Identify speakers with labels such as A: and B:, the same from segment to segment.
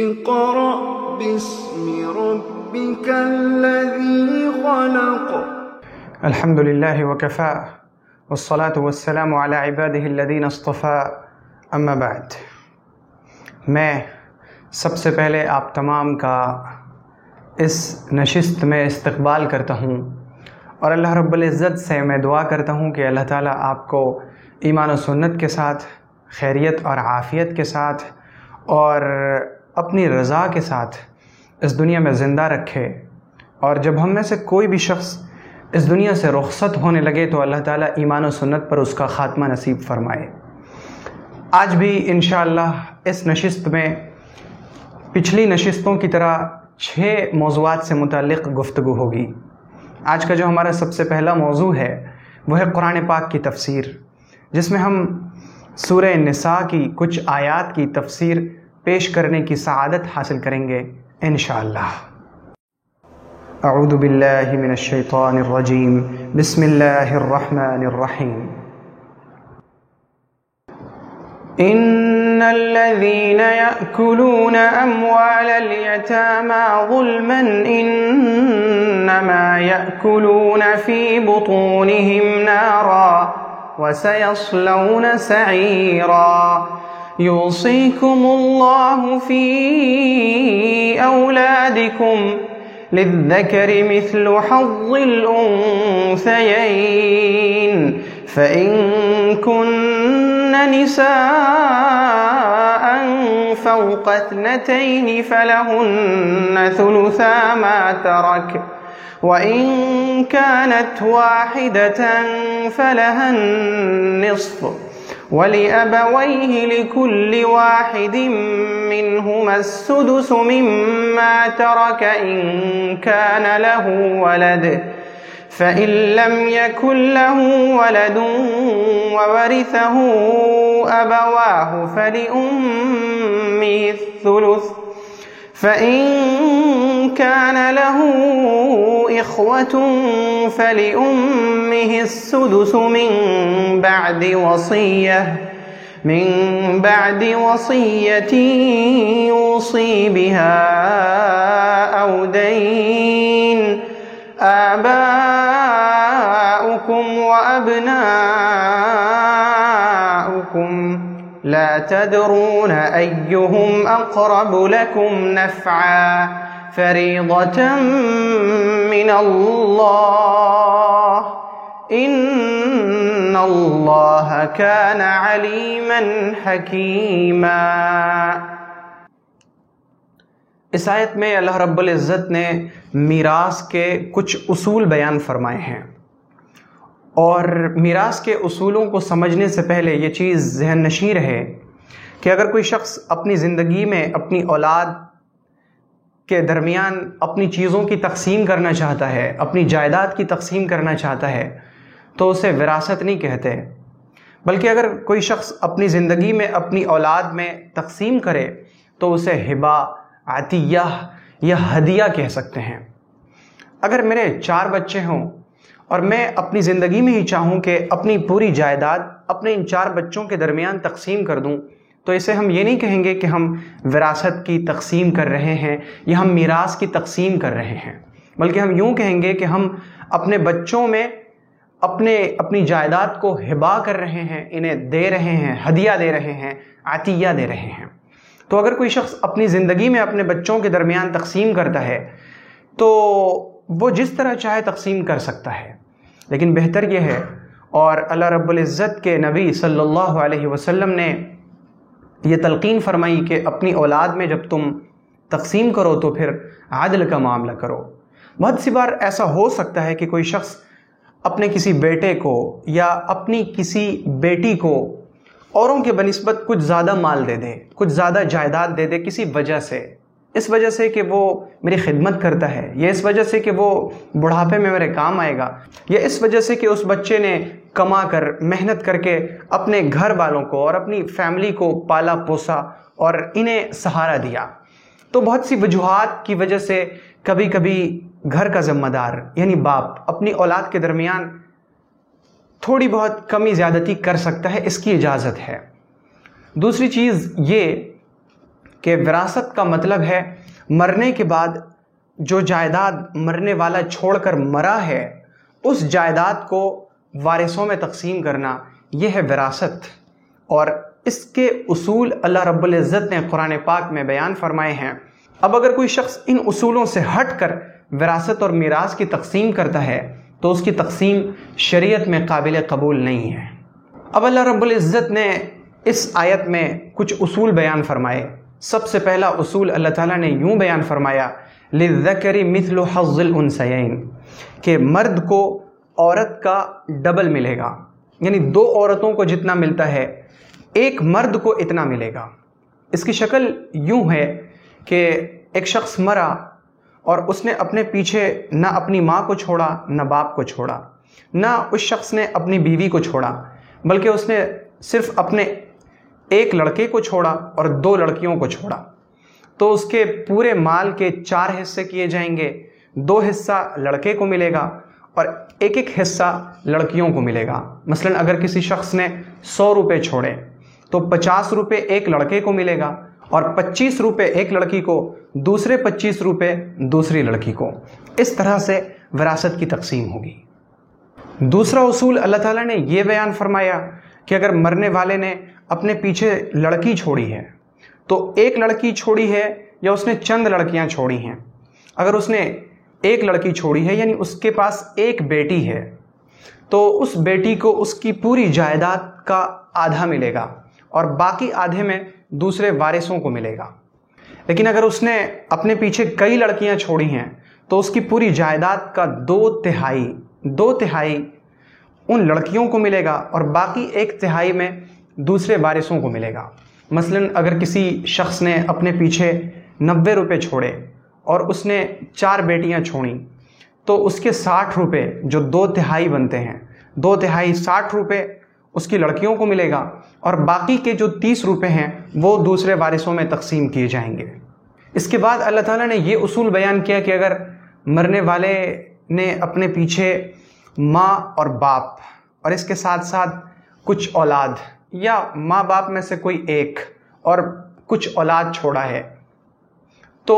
A: اقرأ باسم ربك الذي خلق.
B: الحمد لله وكفى والصلاة والسلام على عباده الذين اصطفى اما بعد. میں سب سے پہلے آپ تمام کا اس نشست میں استقبال کرتا ہوں اور اللہ رب العزت سے میں دعا کرتا ہوں کہ اللہ تعالیٰ آپ کو ایمان و سنت کے ساتھ، خیریت اور عافیت کے ساتھ اور اپنی رضا کے ساتھ اس دنیا میں زندہ رکھے، اور جب ہم میں سے کوئی بھی شخص اس دنیا سے رخصت ہونے لگے تو اللہ تعالیٰ ایمان و سنت پر اس کا خاتمہ نصیب فرمائے. آج بھی انشاءاللہ اس نشست میں پچھلی نشستوں کی طرح 6 موضوعات سے متعلق گفتگو ہوگی. آج کا جو ہمارا سب سے پہلا موضوع ہے وہ ہے قرآن پاک کی تفسیر، جس میں ہم سورہ نساء کی کچھ آیات کی تفسیر پیش کرنے کی سعادت حاصل کریں گے انشاءاللہ. اعوذ باللہ من الشیطان الرجیم، بسم اللہ الرحمن الرحیم. ان الذين يأكلون اموال اليتامى ظلما انما يأكلون في بطونهم نارا وسيصلون سعيرا. يوصيكم الله في أولادكم للذكر مثل حظ الأنثيين فإن كن نساء فوق 2 فلهن ثلثا ما ترك، وإن كانت واحدة فلها النصف، ولأبويه لكل واحد منهما السدس مما ترك إن كان له ولد، فإن لم يكن له ولد وورثه أبواه فلأمه الثلث، فإن كان له إخوة فلأمه السدس من بعد وصية يوصي بها أو دين. آباؤكم وأبناؤكم لا تدرون أيهم أقرب لكم نفعا فريضة من الله إن الله كان عليما حكيما. اس آیت میں اللہ رب العزت نے میراث کے کچھ اصول بیان فرمائے ہیں، اور میراث کے اصولوں کو سمجھنے سے پہلے یہ چیز ذہن نشین رہے کہ اگر کوئی شخص اپنی زندگی میں اپنی اولاد کے درمیان اپنی چیزوں کی تقسیم کرنا چاہتا ہے، اپنی جائیداد کی تقسیم کرنا چاہتا ہے تو اسے وراثت نہیں کہتے، بلکہ اگر کوئی شخص اپنی زندگی میں اپنی اولاد میں تقسیم کرے تو اسے ہبہ، عطیہ یا ہدیہ کہہ سکتے ہیں. اگر میرے 4 بچے ہوں اور میں اپنی زندگی میں ہی چاہوں کہ اپنی پوری جائیداد اپنے ان 4 بچوں کے درمیان تقسیم کر دوں تو اسے ہم یہ نہیں کہیں گے کہ ہم وراثت کی تقسیم کر رہے ہیں یا ہم میراث کی تقسیم کر رہے ہیں، بلکہ ہم یوں کہیں گے کہ ہم اپنے بچوں میں اپنی جائیداد کو ہبہ کر رہے ہیں، انہیں دے رہے ہیں، ہدیہ دے رہے ہیں، عطیہ دے رہے ہیں. تو اگر کوئی شخص اپنی زندگی میں اپنے بچوں کے درمیان تقسیم کرتا ہے تو وہ جس طرح چاہے تقسیم کر سکتا ہے، لیکن بہتر یہ ہے، اور اللہ رب العزت کے نبی صلی اللہ علیہ وسلم نے یہ تلقین فرمائی کہ اپنی اولاد میں جب تم تقسیم کرو تو پھر عدل کا معاملہ کرو. بہت سی بار ایسا ہو سکتا ہے کہ کوئی شخص اپنے کسی بیٹے کو یا اپنی کسی بیٹی کو اوروں کے بنسبت کچھ زیادہ مال دے دے، کچھ زیادہ جائیداد دے دے کسی وجہ سے، اس وجہ سے کہ وہ میری خدمت کرتا ہے، یا اس وجہ سے کہ وہ بڑھاپے میں میرے کام آئے گا، یا اس وجہ سے کہ اس بچے نے کما کر محنت کر کے اپنے گھر والوں کو اور اپنی فیملی کو پالا پوسا اور انہیں سہارا دیا. تو بہت سی وجوہات کی وجہ سے کبھی کبھی گھر کا ذمہ دار یعنی باپ اپنی اولاد کے درمیان تھوڑی بہت کمی زیادتی کر سکتا ہے، اس کی اجازت ہے. دوسری چیز یہ کہ وراثت کا مطلب ہے مرنے کے بعد جو جائیداد مرنے والا چھوڑ کر مرا ہے اس جائیداد کو وارثوں میں تقسیم کرنا، یہ ہے وراثت۔ اور اس کے اصول اللہ رب العزت نے قرآن پاک میں بیان فرمائے ہیں۔ اب اگر کوئی شخص ان اصولوں سے ہٹ کر وراثت اور میراث کی تقسیم کرتا ہے تو اس کی تقسیم شریعت میں قابل قبول نہیں ہے۔ اب اللہ رب العزت نے اس آیت میں کچھ اصول بیان فرمائے۔ سب سے پہلا اصول اللہ تعالیٰ نے یوں بیان فرمایا، للذکر مثل حظ الانثیین، کہ مرد کو عورت کا ڈبل ملے گا، یعنی دو عورتوں کو جتنا ملتا ہے ایک مرد کو اتنا ملے گا۔ اس کی شکل یوں ہے کہ ایک شخص مرا اور اس نے اپنے پیچھے نہ اپنی ماں کو چھوڑا نہ باپ کو چھوڑا، نہ اس شخص نے اپنی بیوی کو چھوڑا، بلکہ اس نے صرف اپنے ایک لڑکے کو چھوڑا اور 2 لڑکیوں کو چھوڑا۔ تو اس کے پورے مال کے 4 حصے کیے جائیں گے، 2 حصہ لڑکے کو ملے گا اور ایک حصہ لڑکیوں کو ملے گا۔ مثلا اگر کسی شخص نے 100 روپے چھوڑے تو 50 روپے ایک لڑکے کو ملے گا اور 25 روپے ایک لڑکی کو، دوسرے 25 روپے دوسری لڑکی کو۔ اس طرح سے وراثت کی تقسیم ہوگی۔ دوسرا اصول اللہ تعالیٰ نے یہ بیان فرمایا کہ اگر مرنے والے نے اپنے پیچھے لڑکی چھوڑی ہے تو ایک لڑکی چھوڑی ہے یا اس نے چند لڑکیاں چھوڑی ہیں، اگر اس نے ایک لڑکی چھوڑی ہے یعنی اس کے پاس ایک بیٹی ہے تو اس بیٹی کو اس کی پوری جائیداد کا آدھا ملے گا اور باقی آدھے میں دوسرے وارثوں کو ملے گا۔ لیکن اگر اس نے اپنے پیچھے کئی لڑکیاں چھوڑی ہیں تو اس کی پوری جائیداد کا 2 تہائی ان لڑکیوں کو ملے گا اور باقی 1 تہائی میں دوسرے وارثوں کو ملے گا۔ مثلا اگر کسی شخص نے اپنے پیچھے 90 روپے چھوڑے اور اس نے 4 بیٹیاں چھوڑیں تو اس کے 60 روپے جو 2 تہائی بنتے ہیں، 2 تہائی 60 روپے اس کی لڑکیوں کو ملے گا اور باقی کے جو 30 روپے ہیں وہ دوسرے وارثوں میں تقسیم کیے جائیں گے۔ اس کے بعد اللہ تعالیٰ نے یہ اصول بیان کیا کہ اگر مرنے والے نے اپنے پیچھے ماں اور باپ اور اس کے ساتھ ساتھ کچھ اولاد یا ماں باپ میں سے کوئی ایک اور کچھ اولاد چھوڑا ہے تو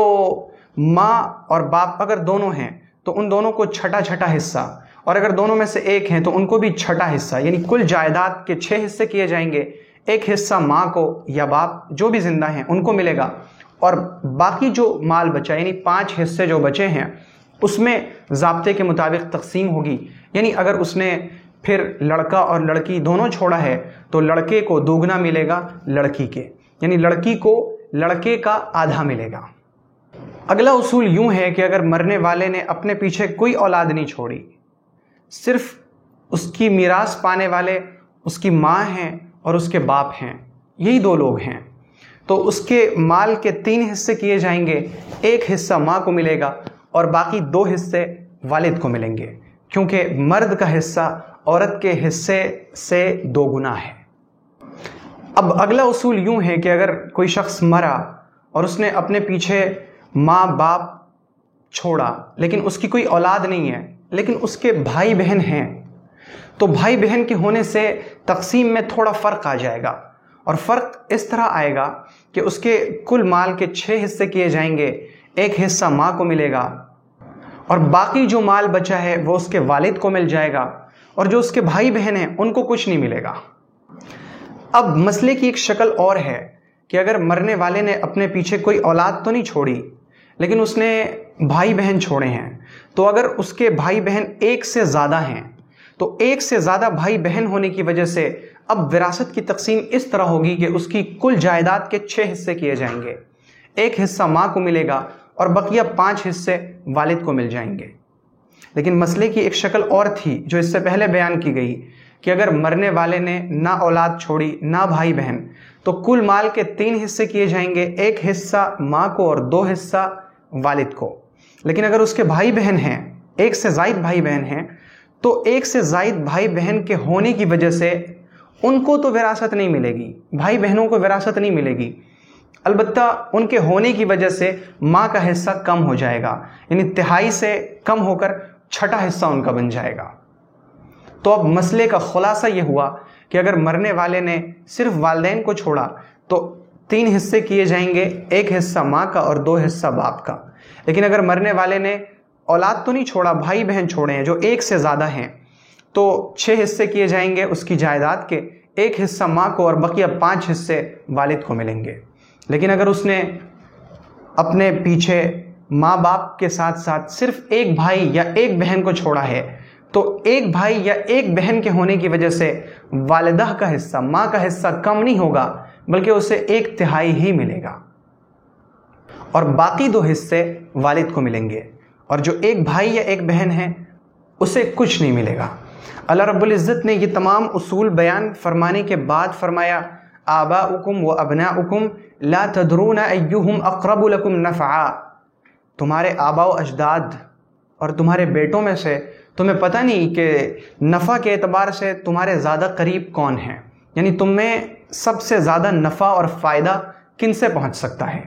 B: ماں اور باپ اگر دونوں ہیں تو ان دونوں کو چھٹا حصہ، اور اگر دونوں میں سے ایک ہیں تو ان کو بھی چھٹا حصہ، یعنی کل جائیداد کے 6 حصے کیے جائیں گے۔ 1 حصہ ماں کو یا باپ جو بھی زندہ ہیں ان کو ملے گا اور باقی جو مال بچا یعنی 5 حصے جو بچے ہیں اس میں ضابطے کے مطابق تقسیم ہوگی۔ یعنی اگر اس نے پھر لڑکا اور لڑکی دونوں چھوڑا ہے تو لڑکے کو دوگنا ملے گا لڑکی کے، یعنی لڑکی کو لڑکے کا آدھا ملے گا۔ اگلا اصول یوں ہے کہ اگر مرنے والے نے اپنے پیچھے کوئی اولاد نہیں چھوڑی، صرف اس کی میراث پانے والے اس کی ماں ہیں اور اس کے باپ ہیں، یہی 2 لوگ ہیں، تو اس کے مال کے 3 حصے کیے جائیں گے۔ 1 حصہ ماں کو ملے گا اور باقی 2 حصے والد کو ملیں گے، کیونکہ مرد کا حصہ عورت کے حصے سے 2 گنا ہے۔ اب اگلا اصول یوں ہے کہ اگر کوئی شخص مرا اور اس نے اپنے پیچھے ماں باپ چھوڑا لیکن اس کی کوئی اولاد نہیں ہے لیکن اس کے بھائی بہن ہیں، تو بھائی بہن کے ہونے سے تقسیم میں تھوڑا فرق آ جائے گا، اور فرق اس طرح آئے گا کہ اس کے کل مال کے 6 حصے کیے جائیں گے، 1 حصہ ماں کو ملے گا اور باقی جو مال بچا ہے وہ اس کے والد کو مل جائے گا، اور جو اس کے بھائی بہن ہیں ان کو کچھ نہیں ملے گا۔ اب مسئلے کی ایک شکل اور ہے کہ اگر مرنے والے نے اپنے پیچھے کوئی اولاد تو نہیں چھوڑی لیکن اس نے بھائی بہن چھوڑے ہیں، تو اگر اس کے بھائی بہن 1 سے زیادہ ہیں تو 1 سے زیادہ بھائی بہن ہونے کی وجہ سے اب وراثت کی تقسیم اس طرح ہوگی کہ اس کی کل جائیداد کے 6 حصے کیے جائیں گے، 1 حصہ ماں کو ملے گا اور بقیہ 5 حصے والد کو مل جائیں گے۔ لیکن مسئلے کی ایک شکل اور تھی جو اس سے پہلے بیان کی گئی کہ اگر مرنے والے نے نہ اولاد چھوڑی نہ بھائی بہن تو کل مال کے 3 حصے کیے جائیں گے، 1 حصہ ماں کو اور 2 حصہ والد کو۔ لیکن اگر اس کے بھائی بہن ہیں، 1 سے زائد بھائی بہن ہیں، تو 1 سے زائد بھائی بہن کے ہونے کی وجہ سے ان کو تو وراثت نہیں ملے گی، بھائی بہنوں کو وراثت نہیں ملے گی، البتہ ان کے ہونے کی وجہ سے ماں کا حصہ کم ہو جائے گا، یعنی تہائی سے کم ہو کر چھٹا حصہ ان کا بن جائے گا۔ تو اب مسئلے کا خلاصہ یہ ہوا کہ اگر مرنے والے نے صرف والدین کو چھوڑا تو 3 حصے کیے جائیں گے، 1 حصہ ماں کا اور 2 حصہ باپ کا۔ لیکن اگر مرنے والے نے اولاد تو نہیں چھوڑا، بھائی بہن چھوڑے ہیں جو 1 سے زیادہ ہیں، تو 6 حصے کیے جائیں گے اس کی جائیداد کے، 1 حصہ ماں کو اور بقیہ 5 حصے والد کو ملیں گے۔ لیکن اگر اس نے اپنے پیچھے ماں باپ کے ساتھ ساتھ صرف 1 بھائی یا 1 بہن کو چھوڑا ہے، تو 1 بھائی یا 1 بہن کے ہونے کی وجہ سے والدہ کا حصہ، ماں کا حصہ کم نہیں ہوگا، بلکہ اسے 1/3 ہی ملے گا، اور باقی 2 حصے والد کو ملیں گے، اور جو 1 بھائی یا 1 بہن ہے اسے کچھ نہیں ملے گا۔ اللہ رب العزت نے یہ تمام اصول بیان فرمانے کے بعد فرمایا آباؤکم و ابناؤکم لا تدرون ایہم اقرب لکم نفعا، تمہارے آباء و اجداد اور تمہارے بیٹوں میں سے تمہیں پتہ نہیں کہ نفع کے اعتبار سے تمہارے زیادہ قریب کون ہیں، یعنی تم میں سب سے زیادہ نفع اور فائدہ کن سے پہنچ سکتا ہے۔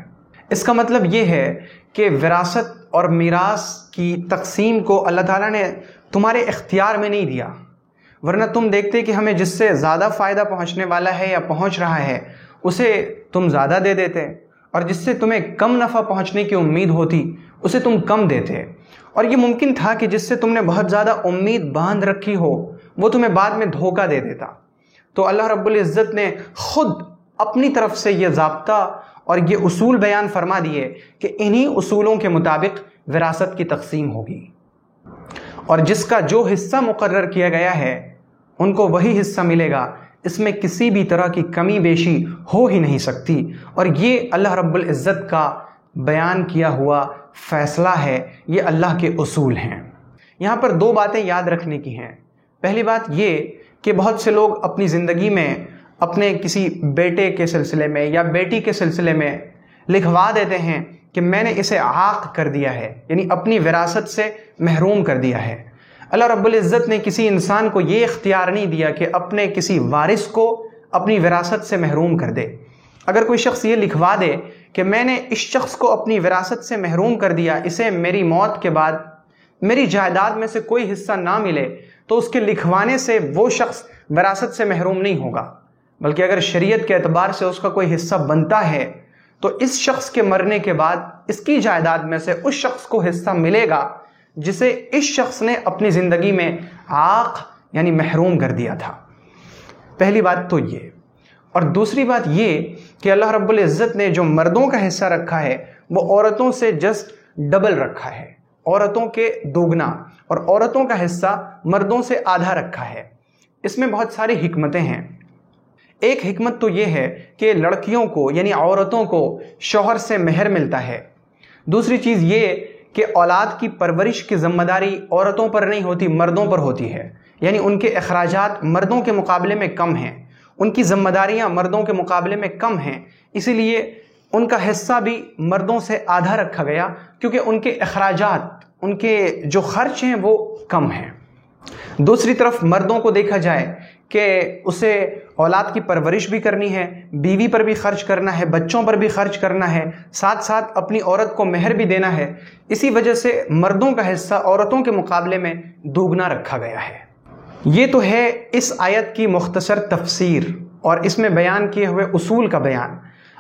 B: اس کا مطلب یہ ہے کہ وراثت اور میراث کی تقسیم کو اللہ تعالیٰ نے تمہارے اختیار میں نہیں دیا، ورنہ تم دیکھتے کہ ہمیں جس سے زیادہ فائدہ پہنچنے والا ہے یا پہنچ رہا ہے اسے تم زیادہ دے دیتے، اور جس سے تمہیں کم نفع پہنچنے کی امید ہوتی اسے تم کم دیتے، اور یہ ممکن تھا کہ جس سے تم نے بہت زیادہ امید باندھ رکھی ہو وہ تمہیں بعد میں دھوکہ دے دیتا۔ تو اللہ رب العزت نے خود اپنی طرف سے یہ ضابطہ اور یہ اصول بیان فرما دیے کہ انہی اصولوں کے مطابق وراثت کی تقسیم ہوگی، اور جس کا جو حصہ مقرر کیا گیا ہے ان کو وہی حصہ ملے گا، اس میں کسی بھی طرح کی کمی بیشی ہو ہی نہیں سکتی، اور یہ اللہ رب العزت کا بیان کیا ہوا فیصلہ ہے، یہ اللہ کے اصول ہیں۔ یہاں پر 2 باتیں یاد رکھنے کی ہیں۔ پہلی بات یہ کہ بہت سے لوگ اپنی زندگی میں اپنے کسی بیٹے کے سلسلے میں یا بیٹی کے سلسلے میں لکھوا دیتے ہیں کہ میں نے اسے عاق کر دیا ہے، یعنی اپنی وراثت سے محروم کر دیا ہے۔ اللہ رب العزت نے کسی انسان کو یہ اختیار نہیں دیا کہ اپنے کسی وارث کو اپنی وراثت سے محروم کر دے۔ اگر کوئی شخص یہ لکھوا دے کہ میں نے اس شخص کو اپنی وراثت سے محروم کر دیا، اسے میری موت کے بعد میری جائیداد میں سے کوئی حصہ نہ ملے، تو اس کے لکھوانے سے وہ شخص وراثت سے محروم نہیں ہوگا، بلکہ اگر شریعت کے اعتبار سے اس کا کوئی حصہ بنتا ہے تو اس شخص کے مرنے کے بعد اس کی جائیداد میں سے اس شخص کو حصہ ملے گا جسے اس شخص نے اپنی زندگی میں عاق یعنی محروم کر دیا تھا۔ پہلی بات تو یہ، اور دوسری بات یہ کہ اللہ رب العزت نے جو مردوں کا حصہ رکھا ہے وہ عورتوں سے جسٹ ڈبل رکھا ہے، عورتوں کے دوگنا، اور عورتوں کا حصہ مردوں سے آدھا رکھا ہے۔ اس میں بہت ساری حکمتیں ہیں۔ ایک حکمت تو یہ ہے کہ لڑکیوں کو یعنی عورتوں کو شوہر سے مہر ملتا ہے۔ دوسری چیز یہ کہ اولاد کی پرورش کی ذمہ داری عورتوں پر نہیں ہوتی، مردوں پر ہوتی ہے، یعنی ان کے اخراجات مردوں کے مقابلے میں کم ہیں، ان کی ذمہ داریاں مردوں کے مقابلے میں کم ہیں، اسی لیے ان کا حصہ بھی مردوں سے آدھا رکھا گیا، کیونکہ ان کے اخراجات، ان کے جو خرچ ہیں وہ کم ہیں۔ دوسری طرف مردوں کو دیکھا جائے کہ اسے اولاد کی پرورش بھی کرنی ہے، بیوی پر بھی خرچ کرنا ہے، بچوں پر بھی خرچ کرنا ہے، ساتھ ساتھ اپنی عورت کو مہر بھی دینا ہے، اسی وجہ سے مردوں کا حصہ عورتوں کے مقابلے میں دوگنا رکھا گیا ہے۔ یہ تو ہے اس آیت کی مختصر تفسیر اور اس میں بیان کیے ہوئے اصول کا بیان۔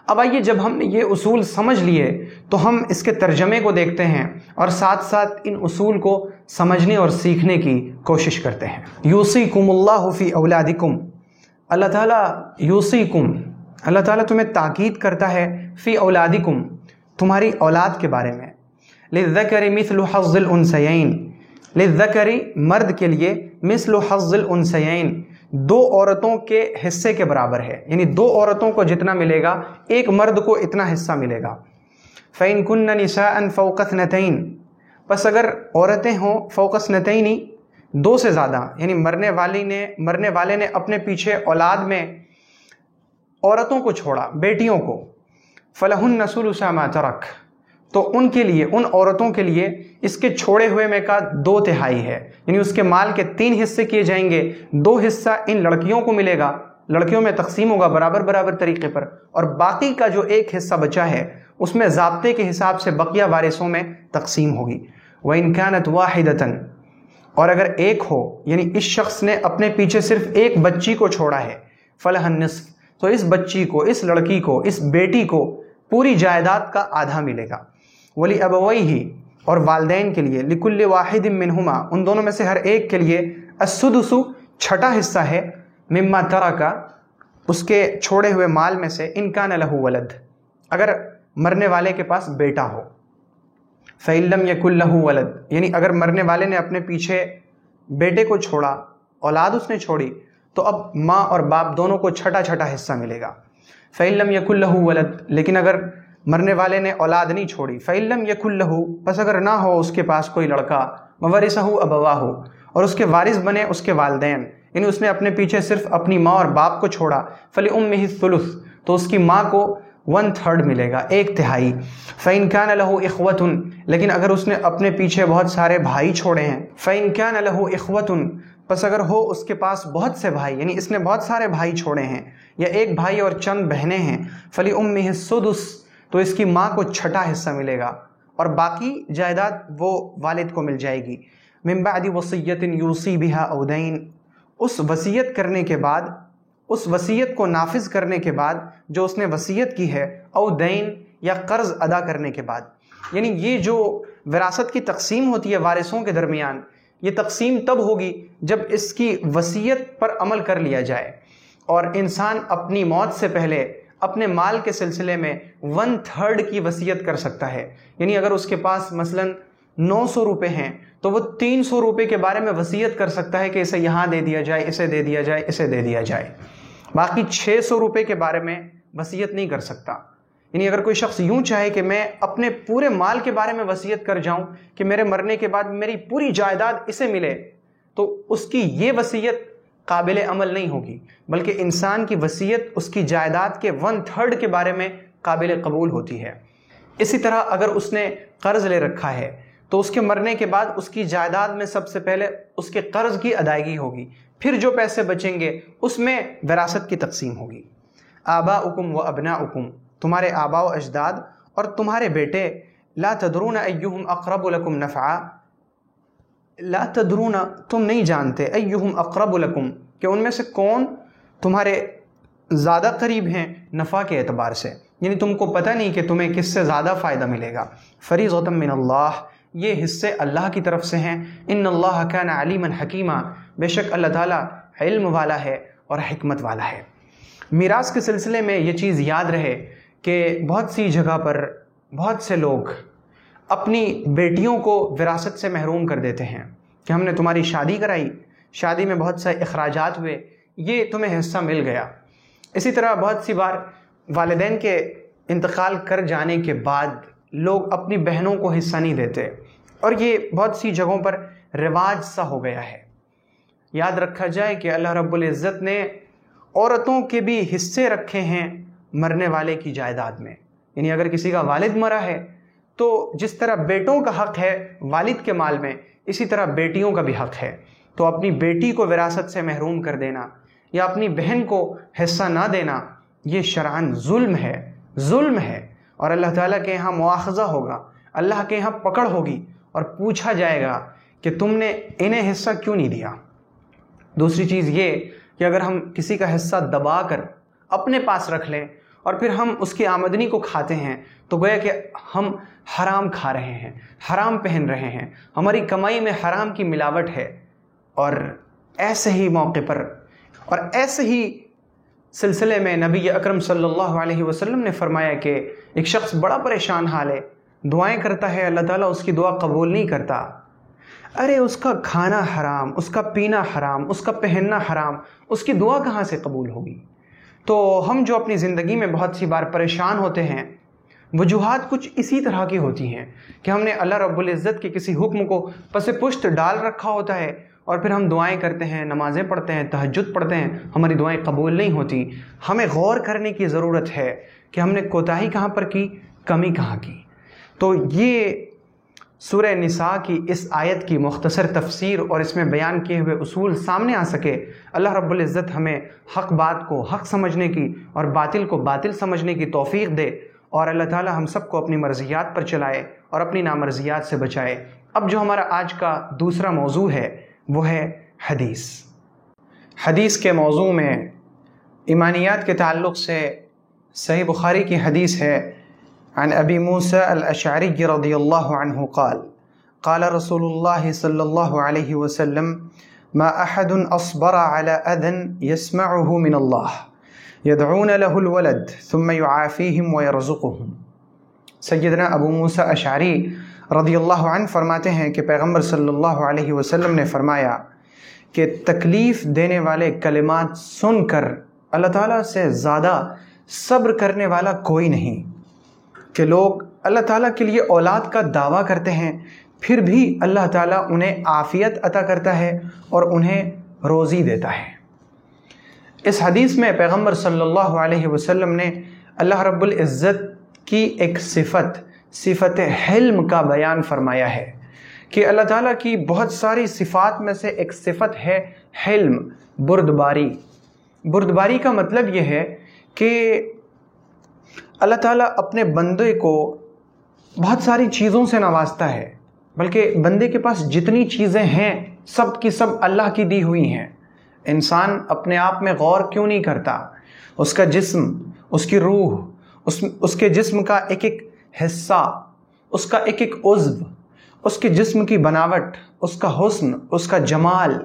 B: اب آئیے جب ہم نے یہ اصول سمجھ لیے تو ہم اس کے ترجمے کو دیکھتے ہیں اور ساتھ ساتھ ان اصول کو سمجھنے اور سیکھنے کی کوشش کرتے ہیں۔ یوصیکم اللہ فی اولادکم، اللہ تعالیٰ یوصیکم، اللہ تعالیٰ تمہیں تاکید کرتا ہے فی اولادکم، تمہاری اولاد کے بارے میں، للذکر مثل حظ الانثیین، للذکر مرد کے لیے مثل حظ الانثیین، 2 عورتوں کے حصے کے برابر ہے، یعنی 2 عورتوں کو جتنا ملے گا ایک مرد کو اتنا حصہ ملے گا۔ فَإِن كُنَّ نِسَاءً فَوْقَ اثْنَتَيْنِ، پس اگر عورتیں ہوں فوق اثنتین، 2 سے زیادہ، یعنی مرنے والے نے اپنے پیچھے اولاد میں عورتوں کو چھوڑا، بیٹیوں کو، فَلَهُنَّ ثُلُثَ مَا تَرَكَ، تو ان کے لیے، ان عورتوں کے لیے اس کے چھوڑے ہوئے میں کا 2/3 ہے، یعنی اس کے مال کے 3 حصے کیے جائیں گے، 2 حصہ ان لڑکیوں کو ملے گا، لڑکیوں میں تقسیم ہوگا برابر طریقے پر، اور باقی کا جو 1 حصہ بچا ہے اس میں ضابطے کے حساب سے بقیہ وارثوں میں تقسیم ہوگی۔ وَإِن كَانَتْ وَاحِدَةً، اور اگر ایک ہو، یعنی اس شخص نے اپنے پیچھے صرف ایک بچی کو چھوڑا ہے، فَلَهَا النِّصْفُ، تو اس بچی کو، اس لڑکی کو، اس بیٹی کو پوری جائیداد کا آدھا ملے گا۔ ولی ابویہ، اور والدین کے لیے، لکل واحد منہما، ان دونوں میں سے ہر ایک کے لیے، السدس، چھٹا حصہ ہے، مما ترک، اس کے چھوڑے ہوئے مال میں سے، ان کان لہ ولد، اگر مرنے والے کے پاس بیٹا ہو۔ فإن لم یکن لہ ولد، یعنی اگر مرنے والے نے اپنے پیچھے بیٹے کو چھوڑا، اولاد اس نے چھوڑی، تو اب ماں اور باپ دونوں کو چھٹا چھٹا حصہ ملے گا۔ فإن لم یکن لہ ولد، لیکن اگر مرنے والے نے اولاد نہیں چھوڑی، فإن لم یکن لہ، بس اگر نہ ہو اس کے پاس کوئی لڑکا، وورثہ ابواہ، اور اس کے وارث بنے اس کے والدین، یعنی اس نے اپنے پیچھے صرف اپنی ماں اور باپ کو چھوڑا، فلأمہ الثلث، تو اس کی ماں کو 1/3 ملے گا، 1/3۔ فإن كان له إخوة، لیکن اگر اس نے اپنے پیچھے بہت سارے بھائی چھوڑے ہیں، فإن كان له إخوة، پس اگر ہو اس کے پاس بہت سے بھائی، یعنی اس نے بہت سارے بھائی چھوڑے ہیں، یا ایک بھائی اور چند بہنیں ہیں، فلأمہ السدس، تو اس کی ماں کو چھٹا حصہ ملے گا، اور باقی جائیداد وہ والد کو مل جائے گی۔ من بعد وصیۃ یوصی بها او دین، اس وصیت کرنے کے بعد، اس وصیت کو نافذ کرنے کے بعد جو اس نے وصیت کی ہے، او دین، یا قرض ادا کرنے کے بعد۔ یعنی یہ جو وراثت کی تقسیم ہوتی ہے وارثوں کے درمیان، یہ تقسیم تب ہوگی جب اس کی وصیت پر عمل کر لیا جائے، اور انسان اپنی موت سے پہلے اپنے مال کے سلسلے میں 1/3 کی وصیت کر سکتا ہے۔ یعنی اگر اس کے پاس مثلاً 900 روپے ہیں تو وہ 300 روپے کے بارے میں وصیت کر سکتا ہے کہ اسے یہاں دے دیا جائے، اسے دے دیا جائے، اسے دے دیا جائے۔ باقی 600 روپے کے بارے میں وصیت نہیں کر سکتا۔ یعنی اگر کوئی شخص یوں چاہے کہ میں اپنے پورے مال کے بارے میں وصیت کر جاؤں کہ میرے مرنے کے بعد میری پوری جائیداد اسے ملے، تو اس کی یہ وصیت قابل عمل نہیں ہوگی، بلکہ انسان کی وصیت اس کی جائیداد کے 1/3 کے بارے میں قابل قبول ہوتی ہے۔ اسی طرح اگر اس نے قرض لے رکھا ہے تو اس کے مرنے کے بعد اس کی جائیداد میں سب سے پہلے اس کے قرض کی ادائیگی ہوگی، پھر جو پیسے بچیں گے اس میں وراثت کی تقسیم ہوگی۔ آباؤکم و ابناؤکم، تمہارے آباء و اجداد اور تمہارے بیٹے، لا تدرون ایہم اقرب لکم نفعا، لا تدرون، تم نہیں جانتے، ایہم اقرب لکم، کہ ان میں سے کون تمہارے زیادہ قریب ہیں نفع کے اعتبار سے، یعنی تم کو پتہ نہیں کہ تمہیں کس سے زیادہ فائدہ ملے گا۔ فریضۃ من اللہ، یہ حصے اللہ کی طرف سے ہیں۔ ان اللہ کان علیما حکیما، بے شک اللہ تعالیٰ علم والا ہے اور حکمت والا ہے۔ میراث کے سلسلے میں یہ چیز یاد رہے کہ بہت سی جگہ پر بہت سے لوگ اپنی بیٹیوں کو وراثت سے محروم کر دیتے ہیں کہ ہم نے تمہاری شادی کرائی، شادی میں بہت سے اخراجات ہوئے، یہ تمہیں حصہ مل گیا۔ اسی طرح بہت سی بار والدین کے انتقال کر جانے کے بعد لوگ اپنی بہنوں کو حصہ نہیں دیتے، اور یہ بہت سی جگہوں پر رواج سا ہو گیا ہے۔ یاد رکھا جائے کہ اللہ رب العزت نے عورتوں کے بھی حصے رکھے ہیں مرنے والے کی جائیداد میں، یعنی اگر کسی کا والد مرا ہے تو جس طرح بیٹوں کا حق ہے والد کے مال میں، اسی طرح بیٹیوں کا بھی حق ہے۔ تو اپنی بیٹی کو وراثت سے محروم کر دینا یا اپنی بہن کو حصہ نہ دینا، یہ شرعاً ظلم ہے، ظلم ہے، اور اللہ تعالیٰ کے یہاں مواخذہ ہوگا، اللہ کے یہاں پکڑ ہوگی، اور پوچھا جائے گا کہ تم نے انہیں حصہ کیوں نہیں دیا۔ دوسری چیز یہ کہ اگر ہم کسی کا حصہ دبا کر اپنے پاس رکھ لیں اور پھر ہم اس کی آمدنی کو کھاتے ہیں تو گویا کہ ہم حرام کھا رہے ہیں، حرام پہن رہے ہیں، ہماری کمائی میں حرام کی ملاوٹ ہے۔ اور ایسے ہی موقع پر اور ایسے ہی سلسلے میں نبی اکرم صلی اللہ علیہ وسلم نے فرمایا کہ ایک شخص بڑا پریشان حال ہے، دعائیں کرتا ہے، اللہ تعالیٰ اس کی دعا قبول نہیں کرتا۔ ارے اس کا کھانا حرام، اس کا پینا حرام، اس کا پہننا حرام، اس کی دعا کہاں سے قبول ہوگی؟ تو ہم جو اپنی زندگی میں بہت سی بار پریشان ہوتے ہیں، وجوہات کچھ اسی طرح کی ہوتی ہیں کہ ہم نے اللہ رب العزت کے کسی حکم کو پس پشت ڈال رکھا ہوتا ہے، اور پھر ہم دعائیں کرتے ہیں، نمازیں پڑھتے ہیں، تہجد پڑھتے ہیں، ہماری دعائیں قبول نہیں ہوتی۔ ہمیں غور کرنے کی ضرورت ہے کہ ہم نے کوتاہی کہاں پر کی، کمی کہاں کی۔ تو یہ سورہ نساء کی اس آیت کی مختصر تفسیر اور اس میں بیان کیے ہوئے اصول سامنے آ سکے، اللہ رب العزت ہمیں حق بات کو حق سمجھنے کی اور باطل کو باطل سمجھنے کی توفیق دے، اور اللہ تعالی ہم سب کو اپنی مرضیات پر چلائے اور اپنی نامرضیات سے بچائے۔ اب جو ہمارا آج کا دوسرا موضوع ہے وہ ہے حدیث۔ حدیث کے موضوع میں ایمانیات کے تعلق سے صحیح بخاری کی حدیث ہے، عن ابی موسیٰ الاشعری رضی اللہ عنہ قال قال رسول اللہ صلی اللہ علیہ وسلم ما احد اصبر على اذى يسمعه من اللہ يدعون له الولد ثم يعافيهم ويرزقهم۔ سیدنا ابو موسیٰ اشعری رضی اللہ عنہ فرماتے ہیں کہ پیغمبر صلی اللہ علیہ وسلم نے فرمایا کہ تکلیف دینے والے کلمات سن کر اللہ تعالیٰ سے زیادہ صبر کرنے والا کوئی نہیں، کہ لوگ اللہ تعالیٰ کے لیے اولاد کا دعویٰ کرتے ہیں، پھر بھی اللہ تعالیٰ انہیں عافیت عطا کرتا ہے اور انہیں روزی دیتا ہے۔ اس حدیث میں پیغمبر صلی اللہ علیہ وسلم نے اللہ رب العزت کی ایک صفت حلم کا بیان فرمایا ہے کہ اللہ تعالیٰ کی بہت ساری صفات میں سے ایک صفت ہے حلم، بردباری۔ بردباری کا مطلب یہ ہے کہ اللہ تعالیٰ اپنے بندے کو بہت ساری چیزوں سے نوازتا ہے، بلکہ بندے کے پاس جتنی چیزیں ہیں سب کی سب اللہ کی دی ہوئی ہیں۔ انسان اپنے آپ میں غور کیوں نہیں کرتا؟ اس کا جسم، اس کی روح، اس کے جسم کا ایک ایک حصہ، اس کا ایک ایک عضو، اس کے جسم کی بناوٹ، اس کا حسن، اس کا جمال،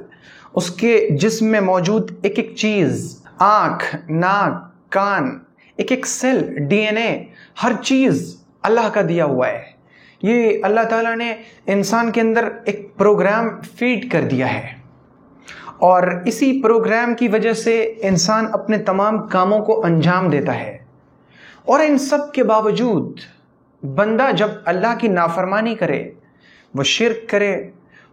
B: اس کے جسم میں موجود ایک ایک چیز، آنکھ، ناک، کان، ایک ایک سیل، ڈی این اے، ہر چیز اللہ کا دیا ہوا ہے۔ یہ اللہ تعالیٰ نے انسان کے اندر ایک پروگرام فیڈ کر دیا ہے، اور اسی پروگرام کی وجہ سے انسان اپنے تمام کاموں کو انجام دیتا ہے۔ اور ان سب کے باوجود بندہ جب اللہ کی نافرمانی کرے، وہ شرک کرے،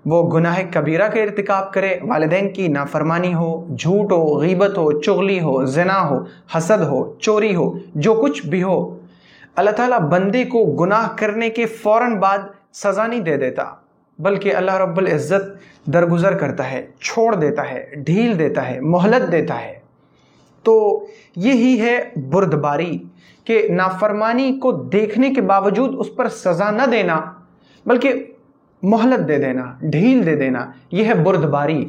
B: وہ گناہ کبیرہ کے ارتکاب کرے، والدین کی نافرمانی ہو، جھوٹ ہو، غیبت ہو، چغلی ہو، زنا ہو، حسد ہو، چوری ہو، جو کچھ بھی ہو، اللہ تعالیٰ بندے کو گناہ کرنے کے فوراً بعد سزا نہیں دے دیتا، بلکہ اللہ رب العزت درگزر کرتا ہے، چھوڑ دیتا ہے، ڈھیل دیتا ہے، مہلت دیتا ہے۔ تو یہی ہے بردباری، کہ نافرمانی کو دیکھنے کے باوجود اس پر سزا نہ دینا، بلکہ مہلت دے دینا، ڈھیل دے دینا، یہ ہے بردباری۔